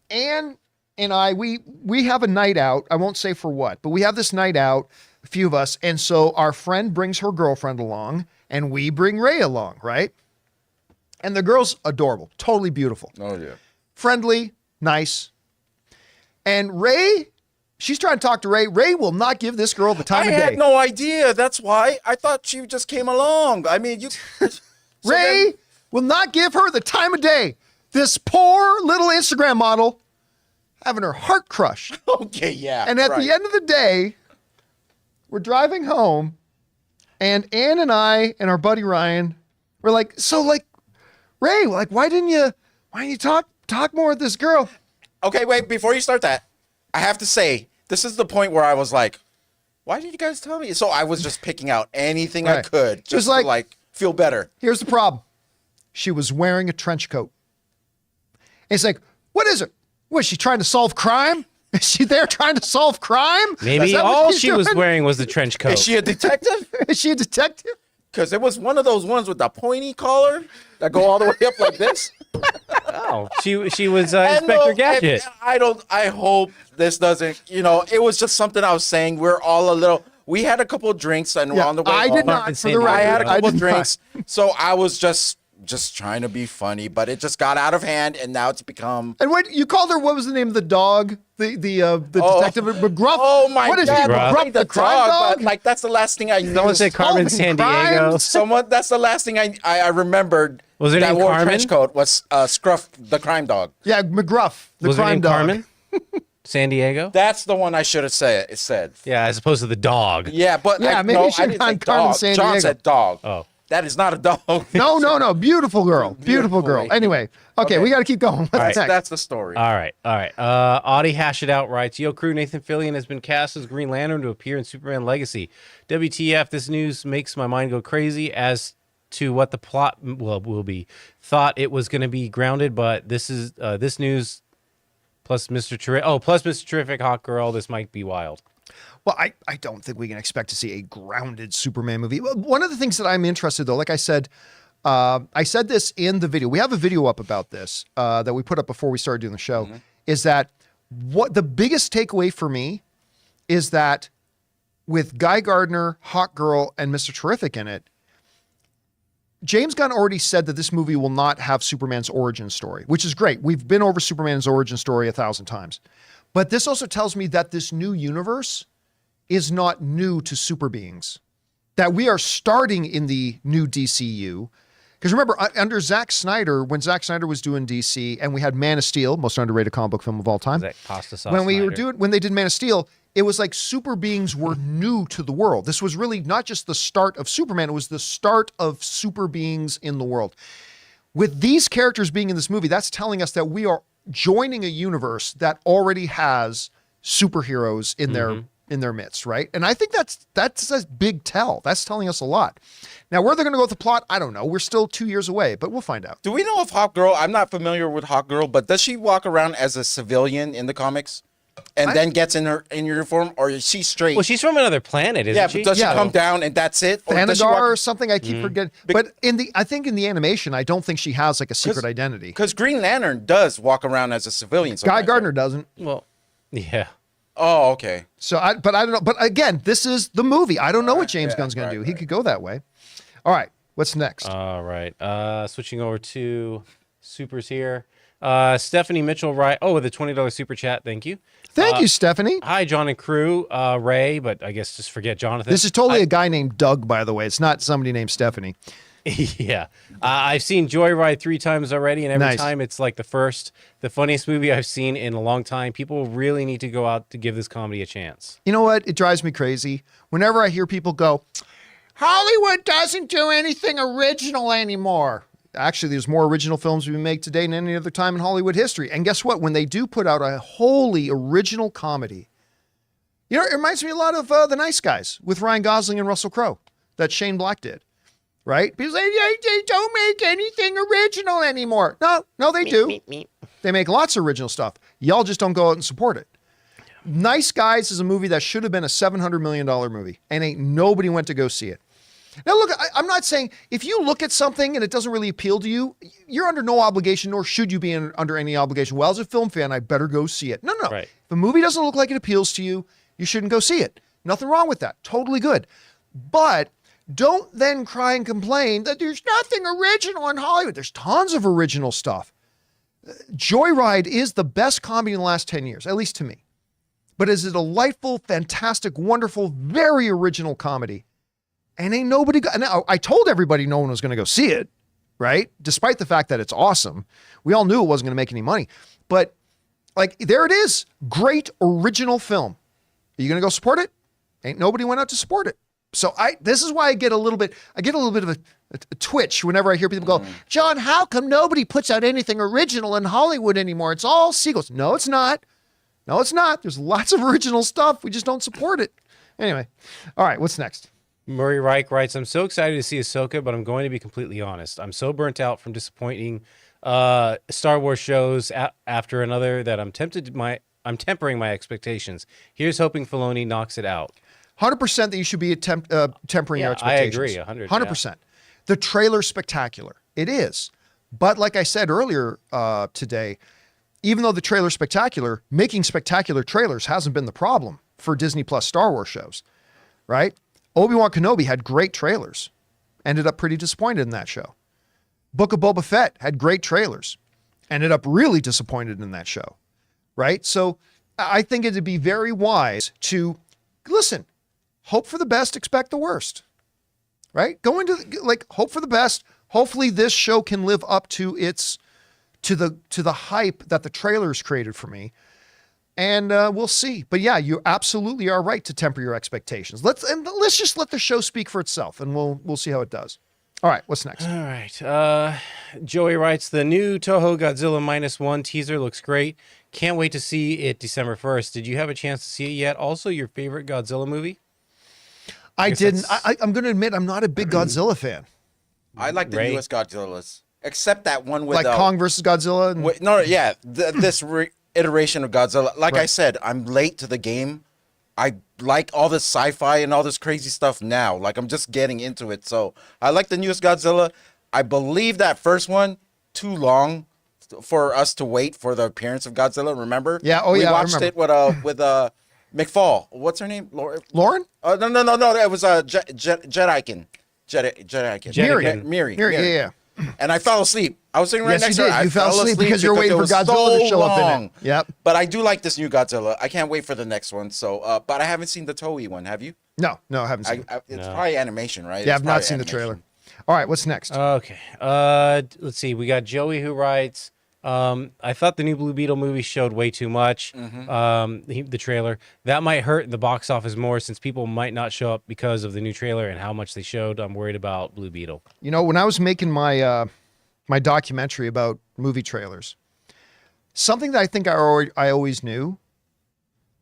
S1: Anne and I, we have a night out. I won't say for what, but we have this night out, a few of us. And so our friend brings her girlfriend along and we bring Ray along, right? And the girl's adorable, totally beautiful,
S3: Oh yeah.
S1: friendly, nice. And Ray, she's trying to talk to Ray. Ray will not give this girl the time
S3: I
S1: of day.
S3: had no idea. That's why I thought she just came along. I mean, you.
S1: Ray will not give her the time of day. This poor little Instagram model having her heart crushed.
S3: Okay, yeah.
S1: And at
S3: right.
S1: the end of the day, we're driving home, and Ann and I and our buddy Ryan were like, Ray, like, why didn't you talk more with this girl?
S3: Okay, wait. Before you start that, I have to say this is the point where I was like, "Why did you guys tell me?" So I was just picking out anything I
S1: Right.
S3: could just
S1: like-
S3: to like feel better.
S1: Here's the problem. She was wearing a trench coat. It's like, what is it? Was she trying to solve crime? Is she there trying to solve crime?
S2: Maybe
S1: Is that what
S2: all
S1: she's
S2: she was
S1: doing?
S2: wearing was the trench coat.
S3: Is she a detective?
S1: Is she a detective?
S3: Because it was one of those ones with the pointy collar that go all the way up like this.
S2: Oh, she was
S3: And
S2: Inspector
S3: no,
S2: Gadget.
S3: I hope this doesn't. It was just something I was saying. We're all a little. We had a couple of drinks and we're on the way.
S1: I did
S3: home.
S1: not.
S2: in
S1: For the
S2: San
S1: record,
S3: I had a couple
S1: did
S3: of
S1: not.
S3: drinks, so I was just trying to be funny, but it just got out of hand, and now it's become.
S1: And what you called her? What was the name of the dog? The detective McGruff.
S3: Oh my
S1: What is
S3: God!
S1: he?
S2: McGruff?
S1: McGruff, the crime dog.
S3: But, like that's the last thing I knew.
S2: Someone said Carmen
S1: Solving
S2: San Diego.
S1: crimes.
S3: That's the last thing I remembered.
S2: Was her
S3: that
S2: name
S3: wore a
S2: Carmen?
S3: trench coat was Scruff the crime dog.
S1: Yeah, McGruff, the
S2: Was her
S1: crime
S2: name
S1: dog.
S2: Carmen? San Diego?
S3: That's the one I should have said. It said.
S2: Yeah, as opposed to the dog.
S3: Yeah, but
S1: Yeah, maybe
S3: no,
S1: you should
S3: I
S1: have
S3: didn't
S1: gone
S3: say
S1: Carmen
S3: dog.
S1: San
S3: John
S1: Diego.
S3: said dog.
S2: Oh.
S3: That is not a dog.
S1: No. Beautiful girl. Beautiful girl.
S3: lady.
S1: Anyway, okay, we got to keep going. What's
S2: right.
S1: next?
S3: That's the story.
S2: All right. Audie Hash It Out writes, Yo, crew, Nathan Fillion has been cast as Green Lantern to appear in Superman Legacy. WTF, this news makes my mind go crazy as to what the plot will be. Thought it was going to be grounded, but this news plus Mr. Terrific, Hot Girl, this might be wild.
S1: Well, I don't think we can expect to see a grounded Superman movie. One of the things that I'm interested, though, like I said this in the video. We have a video up about this that we put up before we started doing the show, is that what the biggest takeaway for me is that with Guy Gardner, Hawk Girl, and Mr. Terrific in it, James Gunn already said that this movie will not have Superman's origin story, which is great. We've been over Superman's origin story 1,000 times. But this also tells me that this new universe is not new to super beings, that we are starting in the new DCU. Because remember, under Zack Snyder, when Zack Snyder was doing DC, and we had Man of Steel, most underrated comic book film of all time. When they did Man of Steel, it was like super beings were new to the world. This was really not just the start of Superman, it was the start of super beings in the world. With these characters being in this movie, that's telling us that we are joining a universe that already has superheroes in their midst, right? And I think that's a big tell. That's telling us a lot. Now, where they're going to go with the plot, I don't know. We're still 2 years away, but we'll find out.
S3: Do we know if Hawk Girl, I'm not familiar with Hawk Girl, but does she walk around as a civilian in the comics and then gets in her uniform, or is she straight?
S2: Well, she's from another planet, isn't she?
S3: But does she come down and that's it? Or
S1: Thanagar or something, I keep forgetting. But I think in the animation, I don't think she has like a secret identity.
S3: Because Green Lantern does walk around as a civilian.
S1: Guy Gardner doesn't.
S2: Well, yeah.
S3: Oh, okay.
S1: So I don't know. But again, this is the movie. I don't know what James Gunn's going to do. He could go that way. All right. What's next?
S2: All right. Switching over to supers here. Stephanie Mitchell, right? Oh, with a $20 super chat. Thank you.
S1: Thank you, Stephanie.
S2: Hi, John and crew. Ray, but I guess just forget Jonathan.
S1: This is totally a guy named Doug, by the way. It's not somebody named Stephanie.
S2: Yeah. I've seen Joyride 3 times already, and every time it's like the funniest movie I've seen in a long time. People really need to go out to give this comedy a chance.
S1: You know what? It drives me crazy. Whenever I hear people go, Hollywood doesn't do anything original anymore. Actually, there's more original films we make today than any other time in Hollywood history. And guess what? When they do put out a wholly original comedy, you know, it reminds me a lot of The Nice Guys with Ryan Gosling and Russell Crowe that Shane Black did, right? Because they don't make anything original anymore. No, they do. They make lots of original stuff. Y'all just don't go out and support it. Nice Guys is a movie that should have been a $700 million movie, and ain't nobody went to go see it. Now, look, I'm not saying if you look at something and it doesn't really appeal to you, you're under no obligation, nor should you be under any obligation. Well, as a film fan, I better go see it. No.
S2: Right.
S1: If a movie doesn't look like it appeals to you, you shouldn't go see it. Nothing wrong with that. Totally good. But don't then cry and complain that there's nothing original in Hollywood. There's tons of original stuff. Joyride is the best comedy in the last 10 years, at least to me. But it's a delightful, fantastic, wonderful, very original comedy. And ain't nobody now, I told everybody no one was going to go see it, right? Despite the fact that it's awesome. We all knew it wasn't going to make any money. But like, there it is. Great original film. Are you going to go support it? Ain't nobody went out to support it. So this is why I get a little bit of a twitch whenever I hear people go, John, how come nobody puts out anything original in Hollywood anymore? It's all sequels. No, it's not. No, it's not. There's lots of original stuff. We just don't support it. Anyway. All right. What's next?
S2: Murray Reich writes, I'm so excited to see Ahsoka, but I'm going to be completely honest. I'm so burnt out from disappointing Star Wars shows after another that I'm tempering my expectations. Here's hoping Filoni knocks it out.
S1: 100% that you should be tempering your expectations.
S2: I agree,
S1: 100%. Yeah. The trailer's spectacular. It is. But like I said earlier today, even though the trailer's spectacular, making spectacular trailers hasn't been the problem for Disney Plus Star Wars shows, right? Obi-Wan Kenobi had great trailers. Ended up pretty disappointed in that show. Book of Boba Fett had great trailers. Ended up really disappointed in that show, right? So I think it'd be very wise to, listen, hope for the best, expect the worst, right? Go into, hope for the best. Hopefully this show can live up to to the hype that the trailers created for me. And we'll see. But yeah, you absolutely are right to temper your expectations. Let's just let the show speak for itself, and we'll see how it does. All right, what's next?
S2: All right. Joey writes, the new Toho Godzilla -1 teaser looks great. Can't wait to see it December 1st. Did you have a chance to see it yet? Also, your favorite Godzilla movie?
S1: I didn't. I'm going to admit I'm not a big Godzilla fan.
S3: I like the newest Godzillas, except that one with
S1: Kong versus Godzilla.
S3: This iteration of Godzilla. Like I said, I'm late to the game. I like all this sci-fi and all this crazy stuff now. Like, I'm just getting into it. So I like the newest Godzilla. I believe that first one too long for us to wait for the appearance of Godzilla. Remember?
S1: Yeah.
S3: We watched it with McFall. What's her name?
S1: Lauren?
S3: No. It was Jedikin.
S2: Miri.
S3: Miri.
S1: Yeah.
S3: And I fell asleep. I was sitting right
S1: Yes,
S3: next
S1: you
S3: to
S1: did.
S3: her.
S1: You fell asleep because you're waiting
S3: it
S1: for
S3: was
S1: Godzilla to show up in
S3: long.
S1: it. Yep.
S3: But I do like this new Godzilla. I can't wait for the next one. So, but I haven't seen the Toei one. Have you?
S1: No, I haven't seen it.
S3: It's probably animation, right?
S1: Yeah,
S3: It's
S1: I've not
S3: probably
S1: seen the
S3: animation.
S1: trailer. All right, what's next?
S2: Okay. Let's see. We got Joey who writes, I thought the new Blue Beetle movie showed way too much. The trailer. That might hurt the box office more since people might not show up because of the new trailer and how much they showed. I'm worried about Blue Beetle.
S1: You know, when I was making my my documentary about movie trailers, something that I think I always knew,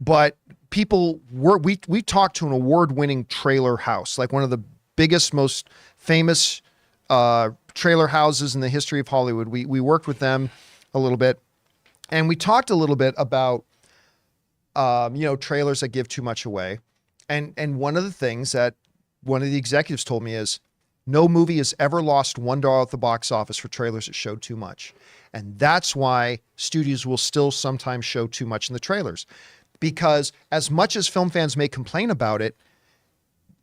S1: but people we talked to an award-winning trailer house, like one of the biggest, most famous trailer houses in the history of Hollywood. We worked with them a little bit, and we talked a little bit about trailers that give too much away. And one of the things that one of the executives told me is, no movie has ever lost $1 at the box office for trailers that showed too much. And that's why studios will still sometimes show too much in the trailers. Because as much as film fans may complain about it,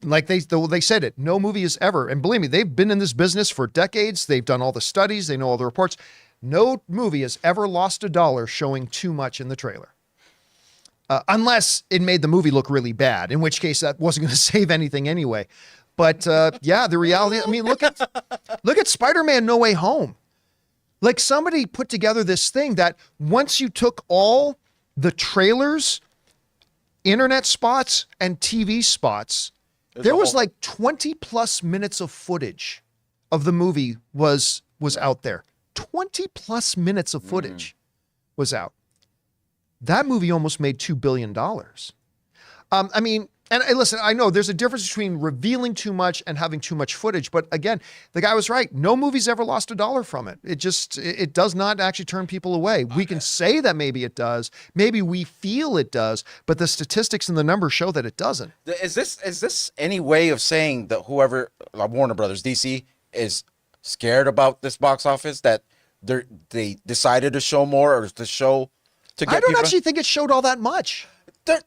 S1: like they said it, no movie has ever, and believe me, they've been in this business for decades. They've done all the studies. They know all the reports. No movie has ever lost $1 showing too much in the trailer. Unless it made the movie look really bad, in which case that wasn't going to save anything anyway. But yeah, the reality, I mean, look at Spider-Man No Way Home. Like, somebody put together this thing that once you took all the trailers, internet spots, and TV spots, there was like 20 plus minutes of footage of the movie was out there. 20 plus minutes of footage was out. That movie almost made $2 billion. I mean, and listen, I know there's a difference between revealing too much and having too much footage. But again, the guy was right. No movie's ever lost $1 from it. It does not actually turn people away. We can say that maybe it does. Maybe we feel it does, but the statistics and the numbers show that it doesn't.
S3: Is this any way of saying that whoever, Warner Brothers, DC, is scared about this box office, that they decided to show more, or to show to get
S1: I don't
S3: people?
S1: actually think it showed all that much.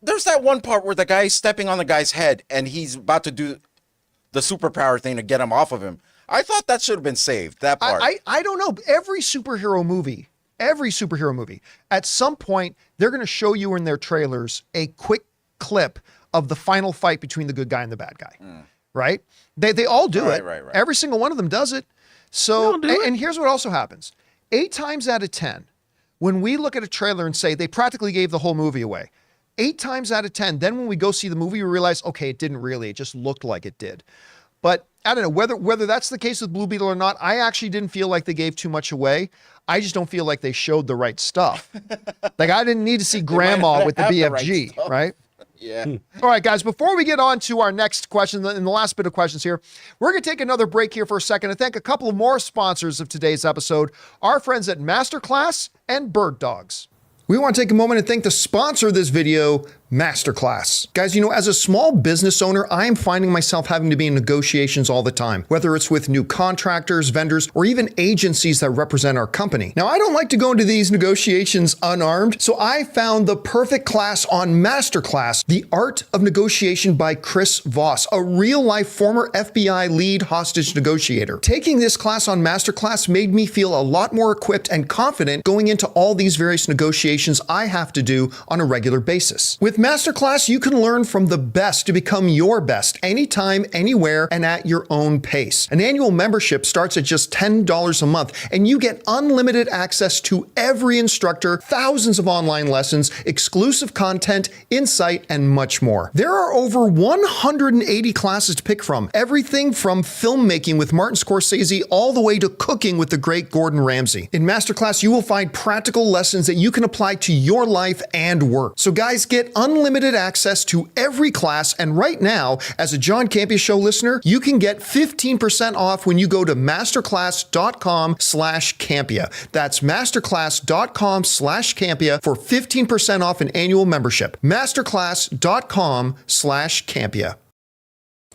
S3: There's that one part where the guy's stepping on the guy's head and he's about to do the superpower thing to get him off of him. I thought that should have been saved, that part.
S1: I don't know. Every superhero movie, at some point, they're going to show you in their trailers a quick clip of the final fight between the good guy and the bad guy, right? They all do it.
S3: Right.
S1: Every single one of them does it. So, and here's what also happens. 8 times out of 10, when we look at a trailer and say they practically gave the whole movie away, 8 times out of 10, then when we go see the movie, we realize, okay, it didn't really. It just looked like it did. But I don't know whether that's the case with Blue Beetle or not. I actually didn't feel like they gave too much away. I just don't feel like they showed the right stuff. Like, I didn't need to see Grandma with the BFG, right?
S3: Yeah.
S1: All right, guys, before we get on to our next question, in the last bit of questions here, we're going to take another break here for a second and thank a couple of more sponsors of today's episode, our friends at MasterClass and Birddogs. We want to take a moment and thank the sponsor of this video, MasterClass. Guys, you know, as a small business owner, I am finding myself having to be in negotiations all the time, whether it's with new contractors, vendors, or even agencies that represent our company. Now, I don't like to go into these negotiations unarmed, so I found the perfect class on MasterClass, The Art of Negotiation by Chris Voss, a real-life former FBI lead hostage negotiator. Taking this class on MasterClass made me feel a lot more equipped and confident going into all these various negotiations I have to do on a regular basis. With MasterClass, you can learn from the best to become your best anytime, anywhere, and at your own pace. An annual membership starts at just $10 a month, and you get unlimited access to every instructor, thousands of online lessons, exclusive content, insight, and much more. There are over 180 classes to pick from, everything from filmmaking with Martin Scorsese all the way to cooking with the great Gordon Ramsay. In MasterClass, you will find practical lessons that you can apply to your life and work. So guys, get unlimited access to every class, and right now, as a John Campea Show listener, you can get 15% off when you go to masterclass.com/Campea. That's masterclass.com/Campea for 15% off an annual membership. Masterclass.com/Campea.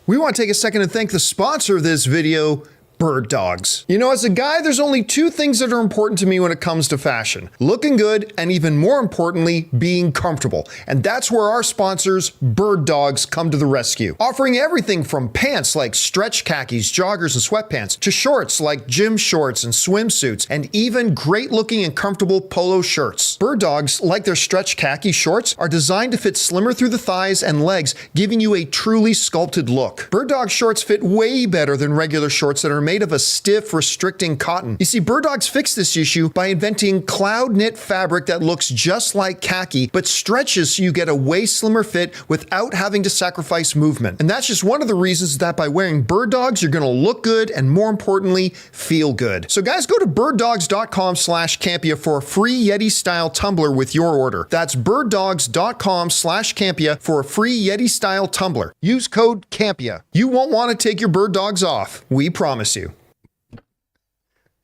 S1: We want to take a second and thank the sponsor of this video, Bird dogs. You know, as a guy, there's only two things that are important to me when it comes to fashion. Looking good, and even more importantly, being comfortable. And that's where our sponsors, Birddogs, come to the rescue. Offering everything from pants like stretch khakis, joggers, and sweatpants, to shorts like gym shorts and swimsuits, and even great looking and comfortable polo shirts. Birddogs, like their stretch khaki shorts, are designed to fit slimmer through the thighs and legs, giving you a truly sculpted look. Birddog shorts fit way better than regular shorts that are made of a stiff, restricting cotton. You see, Birddogs fixed this issue by inventing cloud knit fabric that looks just like khaki, but stretches so you get a way slimmer fit without having to sacrifice movement. And that's just one of the reasons that by wearing Birddogs, you're gonna look good and more importantly, feel good. So guys, go to birddogs.com/Campea for a free Yeti-style tumbler with your order. That's birddogs.com/Campea for a free Yeti-style tumbler. Use code Campea. You won't want to take your bird dogs off. We promise you.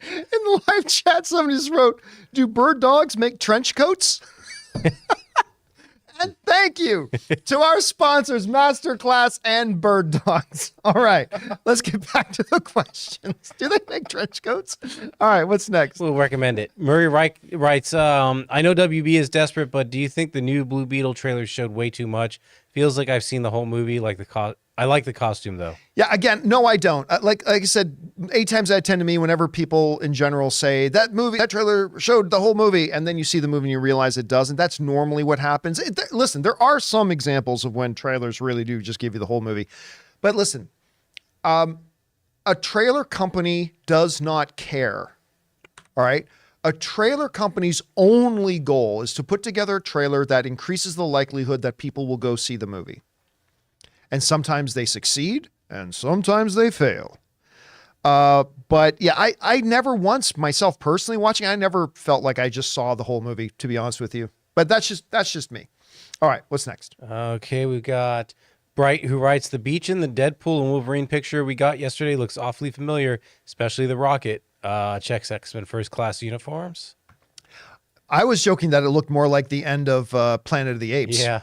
S1: In the live chat, somebody just wrote, do bird dogs make trench coats? And thank you to our sponsors, MasterClass and Birddogs. All right, let's get back to the questions. Do they make trench coats? All right, what's next?
S2: We'll recommend it. Murray writes, I know WB is desperate, but do you think the new Blue Beetle trailer showed way too much? Feels like I've seen the whole movie. I like the costume, though.
S1: Yeah, again, no, I don't. Like I said, 8 times out of 10 to me, whenever people in general say that trailer showed the whole movie, and then you see the movie and you realize it doesn't, that's normally what happens. Listen, there are some examples of when trailers really do just give you the whole movie. But listen, a trailer company does not care, all right? A trailer company's only goal is to put together a trailer that increases the likelihood that people will go see the movie. And sometimes they succeed, and sometimes they fail. But yeah, I never once, myself personally watching, I never felt like I just saw the whole movie, to be honest with you. But that's just me. All right, what's next?
S2: Okay, we got Bright, who writes, the beach in the Deadpool and Wolverine picture we got yesterday looks awfully familiar, especially the rocket. Checks X-Men First Class uniforms.
S1: I was joking that it looked more like the end of Planet of the Apes.
S2: Yeah.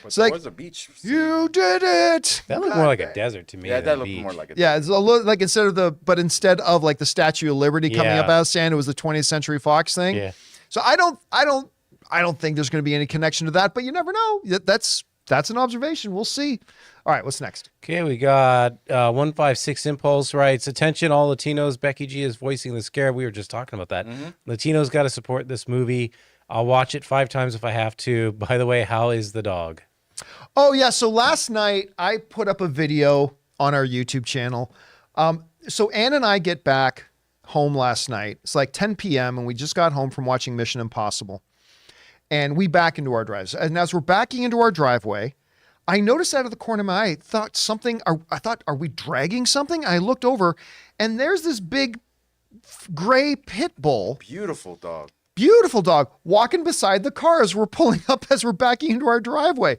S3: But there was a beach.
S1: You did it.
S2: That looked more like a desert to me.
S3: Yeah,
S2: than
S3: that
S2: a
S3: looked
S2: beach.
S3: more like a
S1: Yeah, it's a little like instead of like the Statue of Liberty coming up out of sand, it was the 20th Century Fox thing.
S2: Yeah.
S1: So I don't think there's going to be any connection to that, but you never know. That's an observation. We'll see. All right, what's next?
S2: Okay, we got 156 Impulse writes, attention all Latinos, Becky G is voicing the scare. We were just talking about that. Mm-hmm. Latinos got to support this movie. I'll watch it 5 times if I have to. By the way, how is the dog?
S1: Oh, yeah. So last night I put up a video on our YouTube channel. So Ann and I get back home last night. It's like 10 p.m. and we just got home from watching Mission Impossible. And we back into our drives. And as we're backing into our driveway, I noticed out of the corner of my eye, are we dragging something? I looked over and there's this big gray pit bull.
S3: beautiful dog.
S1: Beautiful dog walking beside the car as we're pulling up, as we're backing into our driveway.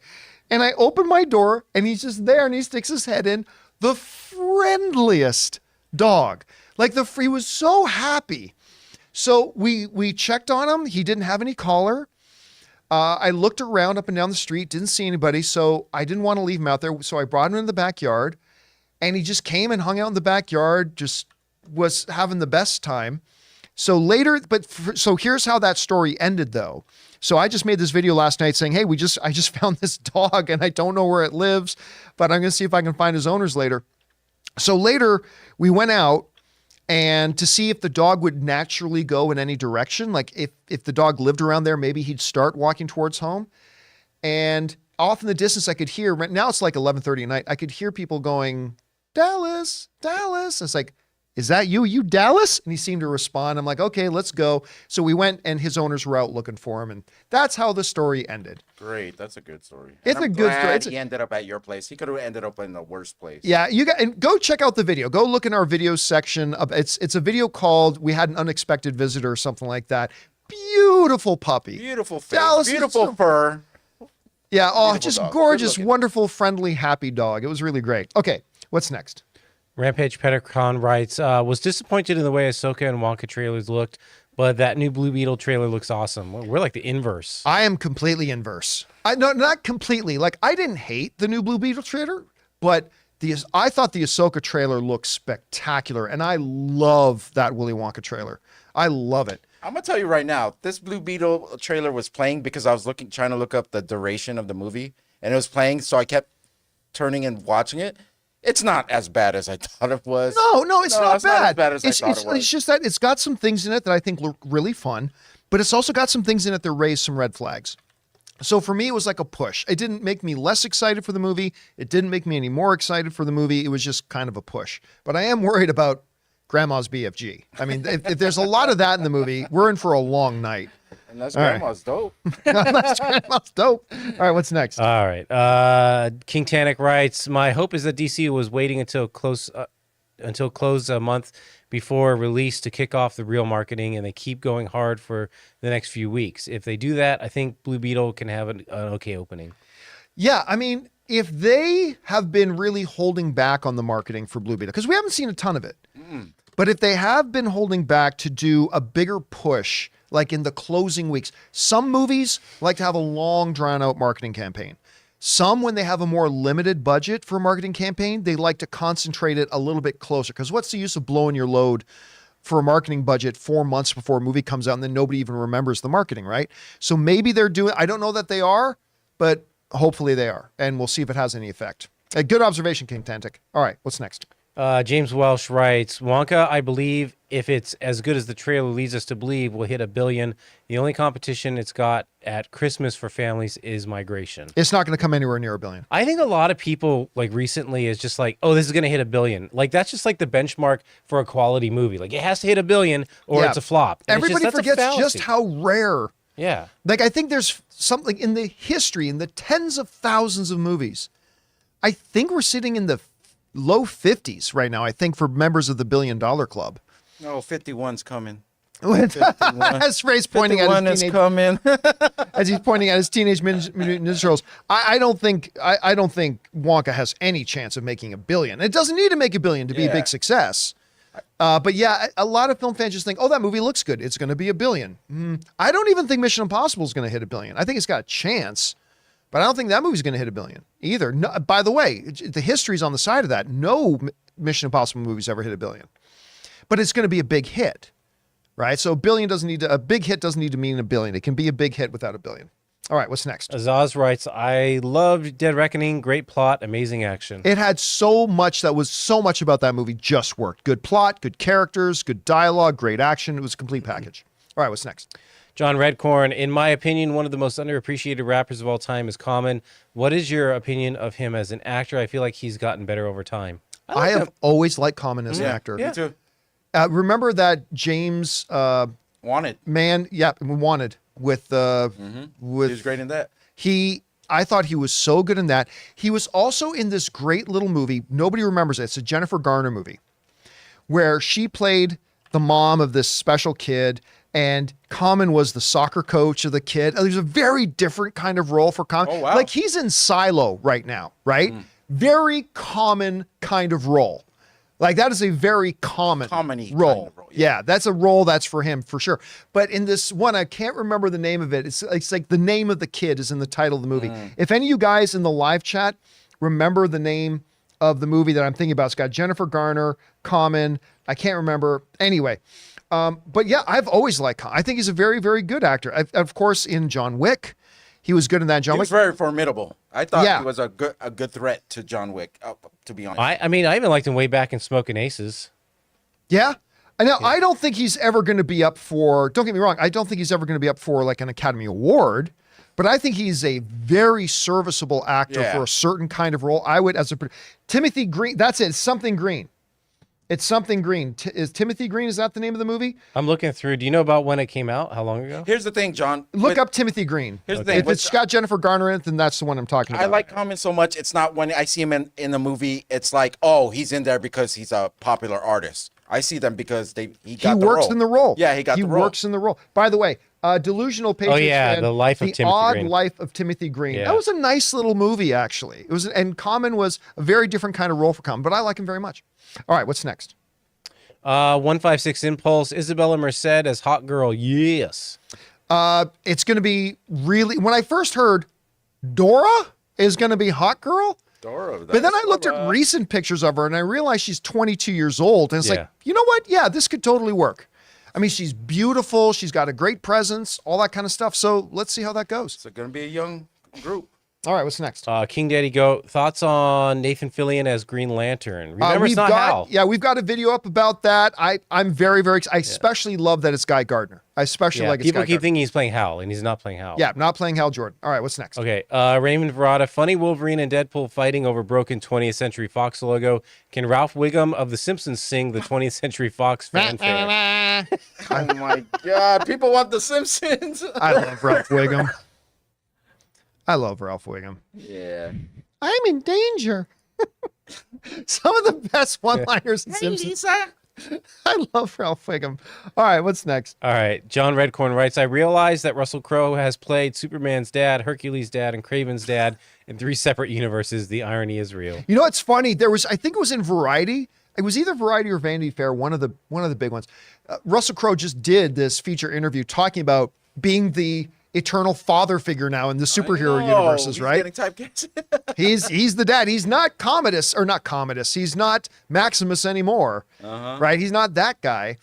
S1: And I open my door and he's just there and he sticks his head in. The friendliest dog. He was so happy. So we checked on him. He didn't have any collar. I looked around up and down the street, didn't see anybody. So I didn't want to leave him out there. So I brought him in the backyard and he just came and hung out in the backyard, just was having the best time. So later, so here's how that story ended though. So I just made this video last night saying, hey, I just found this dog and I don't know where it lives, but I'm going to see if I can find his owners later. So later we went out and to see if the dog would naturally go in any direction. Like if the dog lived around there, maybe he'd start walking towards home. And off in the distance, I could hear, right now it's like 11:30 at night. I could hear people going, Dallas, Dallas. It's like, is that you Dallas? And he seemed to respond. I'm like, okay, let's go. So we went and his owners were out looking for him. And that's how the story ended.
S3: Great. That's a good story.
S1: It's a good story.
S3: He ended up at your place. He could have ended up in the worst place.
S1: Yeah, and go check out the video. Go look in our video section. It's a video called We Had an Unexpected Visitor or something like that. Beautiful puppy.
S3: Beautiful face.
S1: Dallas
S3: Beautiful fur.
S1: Yeah,
S3: Beautiful
S1: just
S3: dog.
S1: gorgeous,
S3: Good looking.
S1: wonderful, friendly, happy dog. It was really great. Okay, what's next?
S2: Rampage Petticon writes, was disappointed in the way Ahsoka and Wonka trailers looked, but that new Blue Beetle trailer looks awesome. We're like the inverse.
S1: I am completely inverse. No, not completely. Like, I didn't hate the new Blue Beetle trailer, but I thought the Ahsoka trailer looked spectacular, and I love that Willy Wonka trailer. I love it.
S3: I'm gonna tell you right now, this Blue Beetle trailer was playing because I was trying to look up the duration of the movie, and it was playing, so I kept turning and watching it. It's not as bad as I thought it was.
S1: No, it's not bad.
S3: Not as bad as I thought it was.
S1: It's just that it's got some things in it that I think look really fun, but it's also got some things in it that raise some red flags. So for me, it was like a push. It didn't make me less excited for the movie. It didn't make me any more excited for the movie. It was just kind of a push. But I am worried about Grandma's BFG. I mean, if there's a lot of that in the movie, we're in for a long night.
S3: Unless Grandma's dope.
S1: Unless Grandma's dope. All right, what's next?
S2: All right. Kingtanic writes, my hope is that DC was waiting until close a month before release to kick off the real marketing, and they keep going hard for the next few weeks. If they do that, I think Blue Beetle can have an okay opening.
S1: Yeah, I mean, if they have been really holding back on the marketing for Blue Beetle, because we haven't seen a ton of it, but if they have been holding back to do a bigger push, like in the closing weeks, some movies like to have a long, drawn-out marketing campaign. Some, when they have a more limited budget for a marketing campaign, they like to concentrate it a little bit closer. Because what's the use of blowing your load for a marketing budget 4 months before a movie comes out and then nobody even remembers the marketing, right? So maybe they're doing, I don't know that they are, but hopefully they are. And we'll see if it has any effect. A good observation, Kingtanic. All right, what's next?
S2: James Welsh writes, Wonka, I believe if it's as good as the trailer leads us to believe, will hit $1 billion. The only competition it's got at Christmas for families is Migration.
S1: It's not going to come anywhere near $1 billion.
S2: I think a lot of people like recently is just like, oh, this is going to hit $1 billion. Like that's just like the benchmark for a quality movie. Like it has to hit $1 billion or it's a flop. And
S1: everybody
S2: that's
S1: forgets just how rare.
S2: Yeah.
S1: Like I think there's something in the history, in the tens of thousands of movies. I think we're sitting in the low 50s right now, I think, for members of the $1 Billion Club.
S3: No, 51's coming.
S1: As Ray's pointing at his teenage,
S3: coming.
S1: as he's pointing at his Teenage Mutant Ninja Turtles, I don't think Wonka has any chance of making $1 billion. It doesn't need to make $1 billion to be a big success. But yeah, a lot of film fans just think, oh, that movie looks good. It's going to be $1 billion. I don't even think Mission Impossible is going to hit $1 billion. I think it's got a chance. But I don't think that movie's going to hit $1 billion either. No, by the way, the history's on the side of that. No Mission Impossible movie's ever hit $1 billion. But it's going to be a big hit, right? So a big hit doesn't need to mean $1 billion. It can be a big hit without $1 billion. All right, what's next?
S2: Azaz writes, I loved Dead Reckoning. Great plot, amazing action.
S1: It had so much about that movie just worked. Good plot, good characters, good dialogue, great action. It was a complete package. All right, what's next?
S2: John Redcorn, in my opinion, one of the most underappreciated rappers of all time is Common. What is your opinion of him as an actor? I feel like he's gotten better over time.
S1: I have always liked Common as an actor.
S3: Me too.
S1: Remember that James
S3: Wanted.
S1: Wanted with
S3: He was great in that.
S1: I thought he was so good in that. He was also in this great little movie. Nobody remembers it. It's a Jennifer Garner movie where she played the mom of this special kid. And Common was the soccer coach of the kid. There's a very different kind of role for Common.
S3: Oh, wow.
S1: Like he's in Silo right now, right? Very common kind of role. Like that is a very common role.
S3: Kind of role,
S1: yeah, that's a role that's for him for sure. But in this one, I can't remember the name of it. It's like the name of the kid is in the title of the movie. If any of you guys in the live chat remember the name of the movie that I'm thinking about, it's got Jennifer Garner, Common. I can't remember. Anyway. But yeah, I've always liked Common. I think he's a very, very good actor. Of course, in John Wick, he was good in that. John Wick.
S3: He was very formidable. I thought he was a good threat to John Wick, to be honest.
S2: I mean, I even liked him way back in Smoking Aces.
S1: Yeah. Now, I don't think he's ever going to be up for, don't get me wrong, I don't think he's ever going to be up for like an Academy Award, but I think he's a very serviceable actor for a certain kind of role. I would, Timothy Green, that's it, Something Green. It's Something Green. Is Timothy Green, is that the name of the movie?
S2: I'm looking through. Do you know about when it came out? How long ago?
S3: Here's the thing, John.
S1: Look up Timothy Green.
S3: Here's the thing.
S1: If it's got Jennifer Garner in it, then that's the one I'm talking about.
S3: I like Common so much. It's not when I see him in the movie, it's like, oh, he's in there because he's a popular artist. I see them because he
S1: works in the role.
S3: Yeah, he got the role.
S1: He works in the role. By the way, Delusional Patriots fan,
S2: The Life of Timothy
S1: Odd
S2: Green.
S1: Life of Timothy Green.
S2: Yeah.
S1: That was a nice little movie, actually. It was, and Common was a very different kind of role for Common, but I like him very much. All right, what's next?
S2: 156 Impulse, Isabella Merced as Hot Girl. Yes.
S1: It's going to be really, when I first heard Dora is going to be Hot Girl,
S3: Dora.
S1: But then I looked at recent pictures of her and I realized she's 22 years old. And it's like, you know what? Yeah, this could totally work. I mean, she's beautiful. She's got a great presence, all that kind of stuff. So let's see how that goes.
S3: It's going to be a young group.
S1: All right, what's next?
S2: King Daddy Goat, thoughts on Nathan Fillion as Green Lantern? Remember, it's not Hal.
S1: Yeah, we've got a video up about that. I'm very, very excited. I especially love that it's Guy Gardner. I especially like it's
S2: people
S1: Guy
S2: keep
S1: Gardner.
S2: thinking he's playing Hal, and he's not playing Hal.
S1: Yeah, not playing Hal Jordan. All right, what's next?
S2: Okay, Raymond Verrata, funny Wolverine and Deadpool fighting over broken 20th Century Fox logo. Can Ralph Wiggum of The Simpsons sing the 20th Century Fox fanfare?
S3: Oh my God, people want The Simpsons.
S1: I love Ralph Wiggum. I love Ralph Wiggum.
S3: Yeah.
S1: I'm in danger. Some of the best one-liners in Simpsons. I love Ralph Wiggum. All right, what's next?
S2: All right, John Redcorn writes, I realize that Russell Crowe has played Superman's dad, Hercules' dad, and Kraven's dad in 3 separate universes. The irony is real.
S1: You know what's funny? I think it was in Variety. It was either Variety or Vanity Fair, one of the big ones. Russell Crowe just did this feature interview talking about being the eternal father figure now in the superhero universes, right?
S3: Getting typecast.
S1: he's the dad. He's not Commodus. He's not Maximus anymore, right? He's not that guy.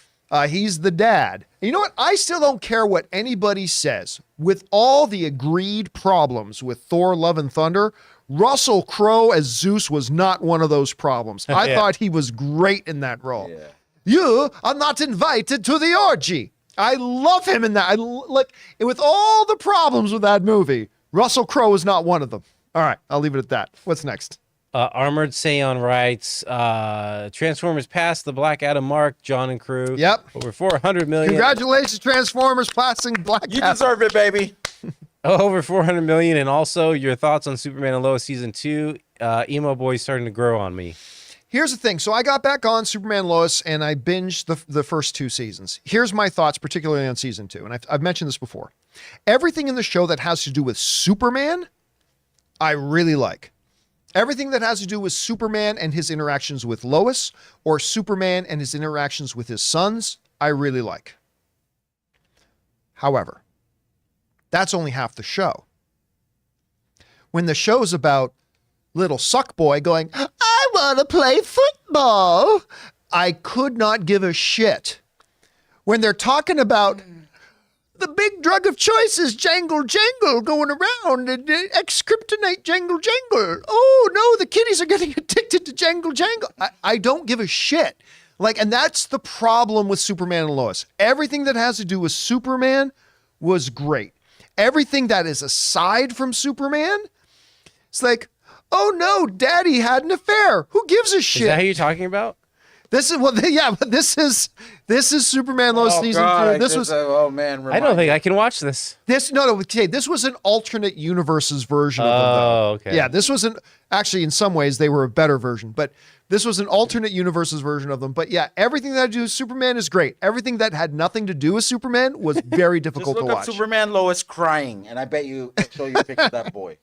S1: He's the dad. And you know what? I still don't care what anybody says. With all the agreed problems with Thor: Love and Thunder, Russell Crowe as Zeus was not one of those problems. I thought he was great in that role.
S3: Yeah.
S1: You are not invited to the orgy. I love him in that. With all the problems with that movie, Russell Crowe is not one of them. All right, I'll leave it at that. What's next?
S2: Armored Seon writes, Transformers passed the Black Adam mark, John and crew.
S1: Yep.
S2: Over 400 million.
S1: Congratulations, Transformers, passing Black
S3: You
S1: Adam.
S3: deserve it, baby.
S2: Over 400 million. And also your thoughts on Superman and Lois season 2. Emo boy's starting to grow on me.
S1: Here's the thing. So I got back on Superman Lois and I binged the first 2 seasons. Here's my thoughts, particularly on season 2. And I've mentioned this before. Everything in the show that has to do with Superman, I really like. Everything that has to do with Superman and his interactions with Lois, or Superman and his interactions with his sons, I really like. However, that's only half the show. When the show's about little suck boy going, I want to play football, I could not give a shit. When they're talking about the big drug of choice is jangle jangle going around and ex-kryptonite jangle jangle. Oh no, the kiddies are getting addicted to jangle jangle. I don't give a shit. And that's the problem with Superman and Lois. Everything that has to do with Superman was great. Everything that is aside from Superman, it's like, oh no, daddy had an affair. Who gives a shit?
S2: Is that who you're talking about?
S1: This is but this is Superman Lois season 2. This was
S2: I don't think I can watch this.
S1: this was an alternate universes version of them.
S2: Oh, okay.
S1: Yeah, this was actually in some ways they were a better version, but this was an alternate universes version of them. But yeah, everything that had to do with Superman is great. Everything that had nothing to do with Superman was very difficult
S3: Just
S1: to
S3: look
S1: watch.
S3: up Superman Lois crying, and I bet you it'll show you a picture of that boy.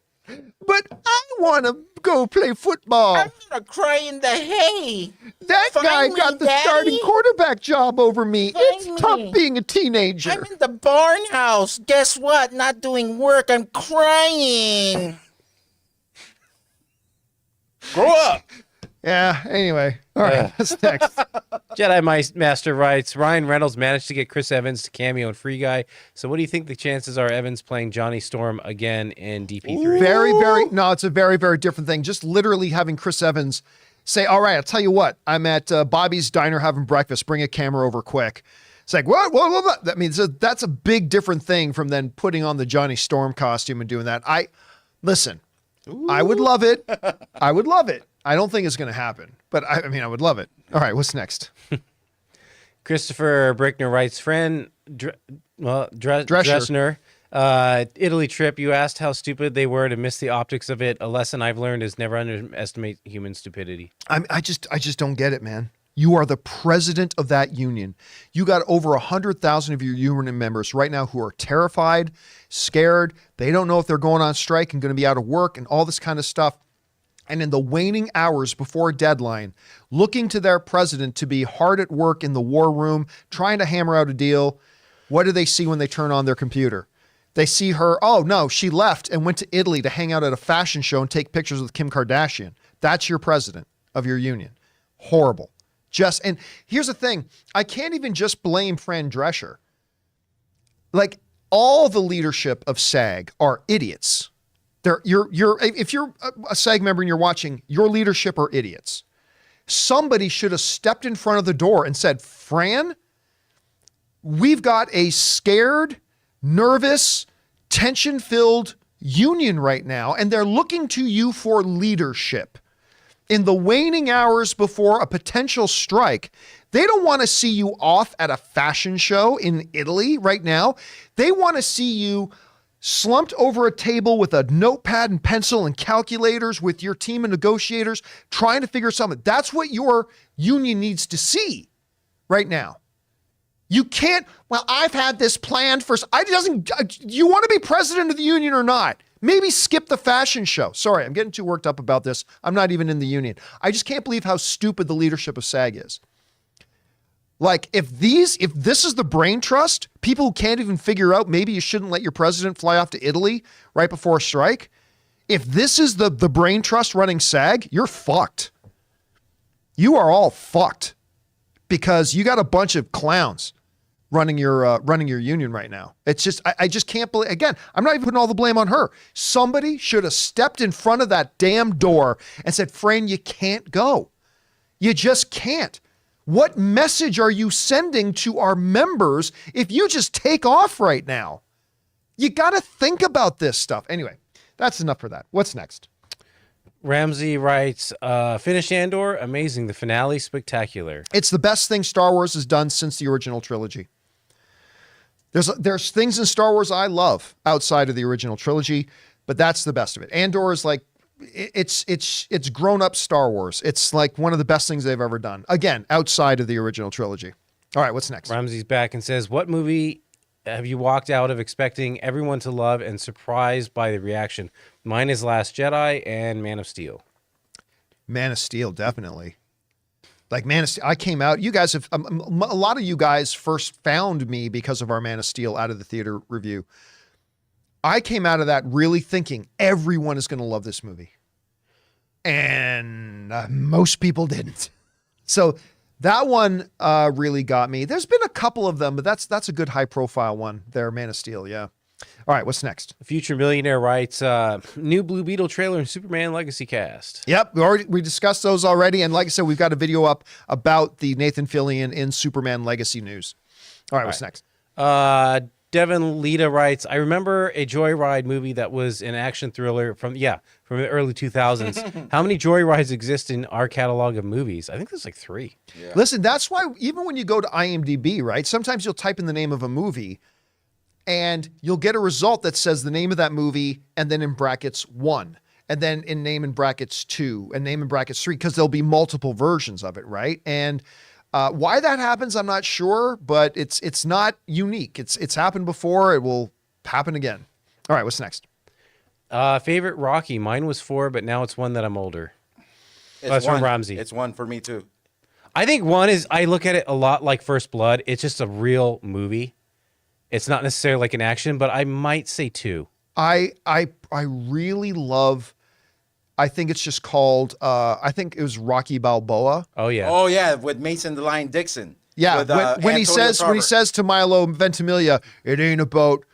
S1: But I want to go play football.
S3: I'm gonna cry in the hay.
S1: That
S3: Find
S1: guy
S3: me,
S1: got the
S3: Daddy.
S1: starting quarterback job over me.
S3: Find
S1: It's
S3: me.
S1: tough being a teenager.
S3: I'm in the barn house. Guess what? Not doing work. I'm crying. Grow up.
S1: Yeah, anyway. All right, what's next?
S2: Jedi Master writes, Ryan Reynolds managed to get Chris Evans to cameo in Free Guy. So what do you think the chances are Evans playing Johnny Storm again in DP3?
S1: No, it's a very, very different thing. Just literally having Chris Evans say, all right, I'll tell you what, I'm at Bobby's Diner having breakfast. Bring a camera over quick. It's like, what? That means that's a big different thing from then putting on the Johnny Storm costume and doing that. Listen, I would love it. I would love it. I don't think it's going to happen, but I mean, I would love it. All right, what's next?
S2: Christopher Brickner writes, Fran Drescher, Italy trip. You asked how stupid they were to miss the optics of it. A lesson I've learned is never underestimate human stupidity.
S1: I just don't get it, man. You are the president of that union. You got over 100,000 of your union members right now who are terrified, scared. They don't know if they're going on strike and going to be out of work and all this kind of stuff. And in the waning hours before a deadline, looking to their president to be hard at work in the war room, trying to hammer out a deal, what do they see when they turn on their computer? They see her, oh no, she left and went to Italy to hang out at a fashion show and take pictures with Kim Kardashian. That's your president of your union. Horrible. And here's the thing, I can't even just blame Fran Drescher. Like, all the leadership of SAG are idiots. If you're a SAG member and you're watching, your leadership are idiots. Somebody should have stepped in front of the door and said, Fran, we've got a scared, nervous, tension-filled union right now, and they're looking to you for leadership. In the waning hours before a potential strike, they don't want to see you off at a fashion show in Italy right now. They want to see you slumped over a table with a notepad and pencil and calculators with your team of negotiators trying to figure something. That's what your union needs to see right now. You can't, well, I've had this planned for, you want to be president of the union or not? Maybe skip the fashion show. Sorry, I'm getting too worked up about this. I'm not even in the union. I just can't believe how stupid the leadership of SAG is. Like, if this is the brain trust, people who can't even figure out maybe you shouldn't let your president fly off to Italy right before a strike. If this is the brain trust running SAG, you're fucked. You are all fucked because you got a bunch of clowns running your union right now. It's just, I just can't believe, again, I'm not even putting all the blame on her. Somebody should have stepped in front of that damn door and said, Fran, you can't go. You just can't. What message are you sending to our members if you just take off right now? You got to think about this stuff. Anyway, that's enough for that. What's next?
S2: Ramsey writes, finish Andor, amazing. The finale, spectacular.
S1: It's the best thing Star Wars has done since the original trilogy. There's things in Star Wars I love outside of the original trilogy, but that's the best of it. Andor is like, it's grown up Star Wars. It's like one of the best things they've ever done. Again, outside of the original trilogy. All right, what's next?
S2: Ramsey's back and says, what movie have you walked out of expecting everyone to love and surprised by the reaction? Mine is Last Jedi and Man of Steel.
S1: Man of Steel, definitely. Like Man of Steel, I came out, you guys have, a lot of you guys first found me because of our Man of Steel Out of the Theater review. I came out of that really thinking everyone is going to love this movie. And most people didn't. So that one really got me. There's been a couple of them, but that's a good high profile one there, Man of Steel, yeah. All right, what's next?
S2: Future Millionaire writes, new Blue Beetle trailer and Superman Legacy cast.
S1: Yep, we discussed those already. And like I said, we've got a video up about the Nathan Fillion in Superman Legacy news. All right, what's next?
S2: Devin Lita writes, I remember a Joyride movie that was an action thriller from the early 2000s. How many Joyrides exist in our catalog of movies? I think there's like 3.
S3: Yeah.
S1: Listen, that's why even when you go to IMDb, right, sometimes you'll type in the name of a movie and you'll get a result that says the name of that movie and then in brackets 1, and then in name in brackets 2, and name in brackets 3, because there'll be multiple versions of it, right? And why that happens, I'm not sure, but it's not unique. It's happened before. It will happen again. All right, what's next?
S2: Favorite Rocky. Mine was 4, but now it's 1 that I'm older.
S3: It's
S2: from Ramsey.
S3: It's 1 for me too.
S2: I think 1 is, I look at it a lot like First Blood. It's just a real movie. It's not necessarily like an action, but I might say 2.
S1: I really love. I think it's just called, I think it was Rocky Balboa.
S2: Oh, yeah.
S3: Oh, yeah, with Mason the Lion Dixon.
S1: Yeah,
S3: with,
S1: when he says to Milo Ventimiglia, it ain't about,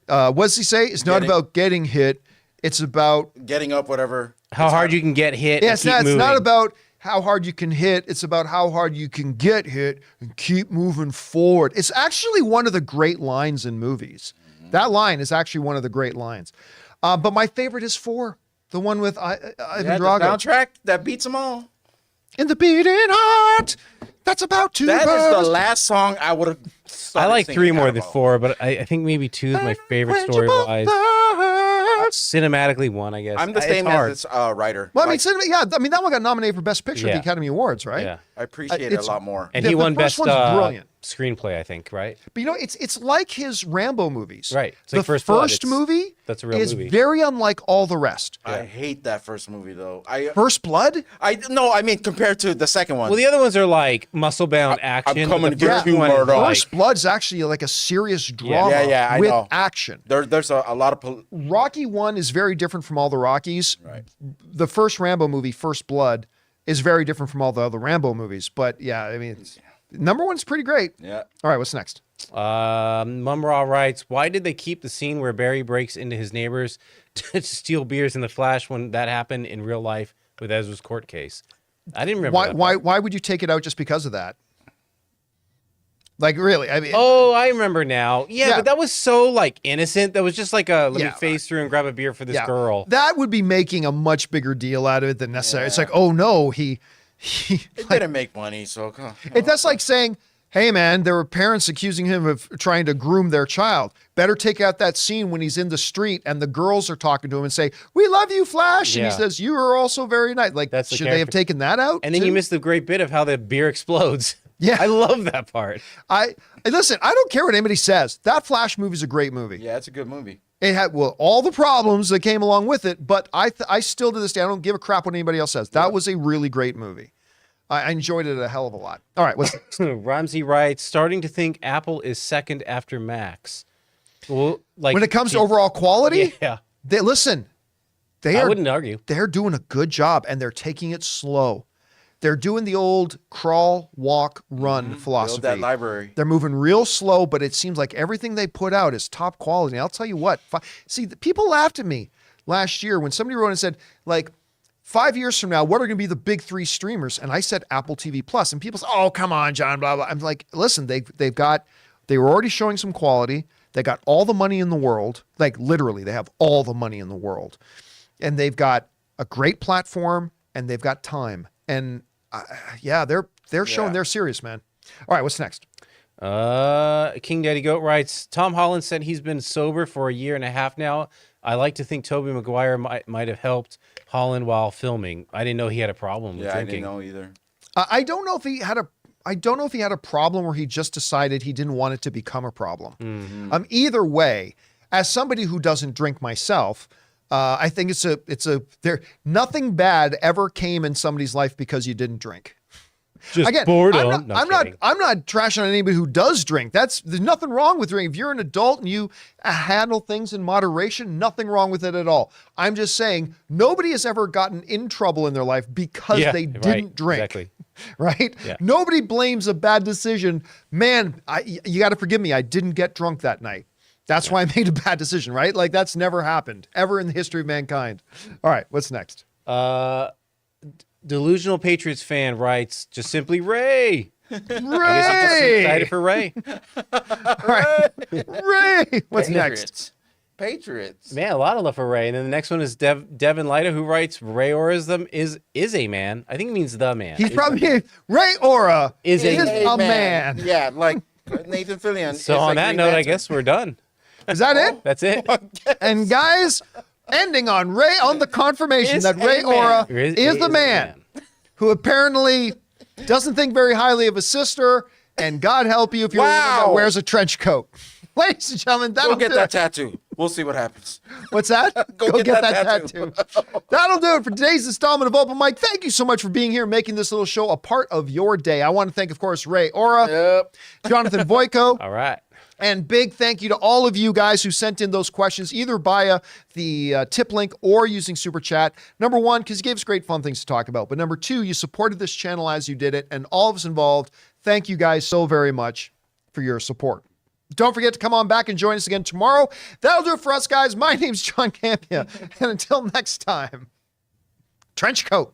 S1: what does he say? It's not about getting hit. It's about
S3: getting up, whatever.
S2: How hard you can get hit.
S1: Yeah,
S2: and keep moving.
S1: It's not about how hard you can hit. It's about how hard you can get hit and keep moving forward. It's actually one of the great lines in movies. Mm-hmm. That line is actually one of the great lines. But my favorite is 4. The one with Ivan Drago.
S3: The soundtrack that beats them all.
S1: In the beating heart, that's about to
S3: That
S1: burst.
S3: is the last song I would have.
S2: I like 3 more than 4, but I think maybe 2 is my favorite story-wise. Cinematically 1, I guess.
S3: I'm the same as this writer.
S1: Well, I mean, that one got nominated for Best Picture at the Academy Awards, right?
S2: Yeah.
S3: I appreciate it a lot more.
S2: And
S1: The
S2: he won
S1: first
S2: best
S1: one's brilliant.
S2: screenplay, I think, right?
S1: But it's like his Rambo movies.
S2: Right. It's
S1: The
S2: like First Blood.
S1: first movie
S2: That's a real
S1: is
S2: movie.
S1: very unlike all the rest.
S3: I hate that first movie though.
S1: First Blood?
S3: I mean compared to the second one.
S2: Well, the other ones are like muscle-bound action.
S3: coming
S2: but
S3: to
S2: the
S3: get
S2: first
S3: you,
S2: one is
S3: Murdoch.
S2: like-
S1: First Blood's actually like a serious drama
S3: Yeah, I
S1: with
S3: know.
S1: action.
S3: There's a lot of
S1: Rocky 1 is very different from all the Rockies.
S3: right.
S1: The first Rambo movie, First Blood, is very different from all the other Rambo movies. But yeah, I mean, number one's pretty great.
S3: Yeah.
S1: All right, what's next?
S2: Mumra writes, why did they keep the scene where Barry breaks into his neighbors to steal beers in the Flash when that happened in real life with Ezra's court case? I didn't remember that part.
S1: Why would you take it out just because of that? Like, really? I mean,
S2: Oh, I remember now. Yeah,
S1: Yeah.
S2: but that was so like innocent. That was just like a let
S1: Yeah.
S2: me phase through and grab a beer for this
S1: yeah,
S2: girl.
S1: that would be making a much bigger deal out of it than necessary. It's like, oh no, he
S3: It didn't make money, so
S1: that's like saying, hey man, there were parents accusing him of trying to groom their child. Better take out that scene when he's in the street and the girls are talking to him and say, we love you, Flash. And he
S2: Yeah.
S1: says, you are also very nice. Like,
S2: That's the
S1: should they have
S2: character.
S1: taken that out?
S2: And then
S1: too?
S2: you missed the great bit of how the beer explodes.
S1: Yeah.
S2: I love that part.
S1: Listen, I don't care what anybody says. That Flash movie is a great movie.
S3: yeah, it's a good movie.
S1: It had all the problems that came along with it, but I still to this day I don't give a crap what anybody else says. That was a really great movie. I enjoyed it a hell of a lot. All right, what's
S2: Ramsey writes, starting to think Apple is second after Max. Well, like
S1: when it comes to overall quality?
S2: yeah,
S1: Listen.
S2: I wouldn't argue.
S1: They're doing a good job and they're taking it slow. They're doing the old crawl, walk, run philosophy.
S3: Build that library.
S1: They're moving real slow, but it seems like everything they put out is top quality. And I'll tell you what, people laughed at me last year when somebody wrote and said, like, 5 years from now, what are going to be the big three streamers? And I said Apple TV Plus, and people said, "Oh, come on, John." Blah blah. I'm like, listen, they were already showing some quality. They got all the money in the world, like literally, they have all the money in the world, and they've got a great platform and they've got time. And they're showing they're serious, man. All right, what's next?
S2: King Daddy Goat writes, Tom Holland said he's been sober for a year and a half now. I like to think Tobey Maguire might have helped Holland while filming. I didn't know he had a problem with
S3: Yeah,
S2: drinking.
S3: I didn't know either.
S1: I don't know if he had a problem where he just decided he didn't want it to become a problem.
S2: Mm-hmm.
S1: Either way, as somebody who doesn't drink myself, I think nothing bad ever came in somebody's life because you didn't drink.
S2: Just
S1: Again,
S2: boredom.
S1: I'm not trashing on anybody who does drink. There's nothing wrong with drinking. If you're an adult and you handle things in moderation, nothing wrong with it at all. I'm just saying nobody has ever gotten in trouble in their life because they didn't drink.
S2: Exactly.
S1: Right?
S2: Yeah.
S1: Nobody blames a bad decision. Man, you got to forgive me. I didn't get drunk that night. That's why I made a bad decision, right? Like that's never happened ever in the history of mankind. All right, what's next?
S2: Delusional Patriots fan writes, just simply Ray. I guess I'm just
S1: Ray!
S2: excited for Ray.
S1: All right. Ray! What's next?
S3: Patriots.
S2: Man, a lot of love for Ray. And then the next one is Devin Lyda, who writes, Ray Aura is a man. I think it means the man.
S1: He's probably Ray Aura
S2: Is
S1: a man.
S3: Yeah, like Nathan Fillion.
S2: So on that note, I guess we're done.
S1: Is that it?
S2: That's it.
S1: And guys, ending on the confirmation
S3: Is
S1: that Ray
S3: a man.
S1: Aura
S2: Is
S1: is the
S2: a
S1: man who apparently doesn't think very highly of his sister, and God help you if you're a woman that
S3: Wow.
S1: wears a trench coat. Ladies and gentlemen, that'll
S3: Go get
S1: do
S3: that
S1: it.
S3: tattoo. We'll see what happens.
S1: What's that?
S3: Go get that
S1: tattoo. That'll do it for today's installment of Open Mic. Thank you so much for being here, making this little show a part of your day. I want to thank, of course, Ray Aura,
S3: Yep.
S1: Jonathan Voico,
S2: All right.
S1: and big thank you to all of you guys who sent in those questions, either via the tip link or using Super Chat. Number one, because you gave us great fun things to talk about. But number two, you supported this channel as you did it. And all of us involved, thank you guys so very much for your support. Don't forget to come on back and join us again tomorrow. That'll do it for us, guys. My name's John Campea. And until next time, trench coat.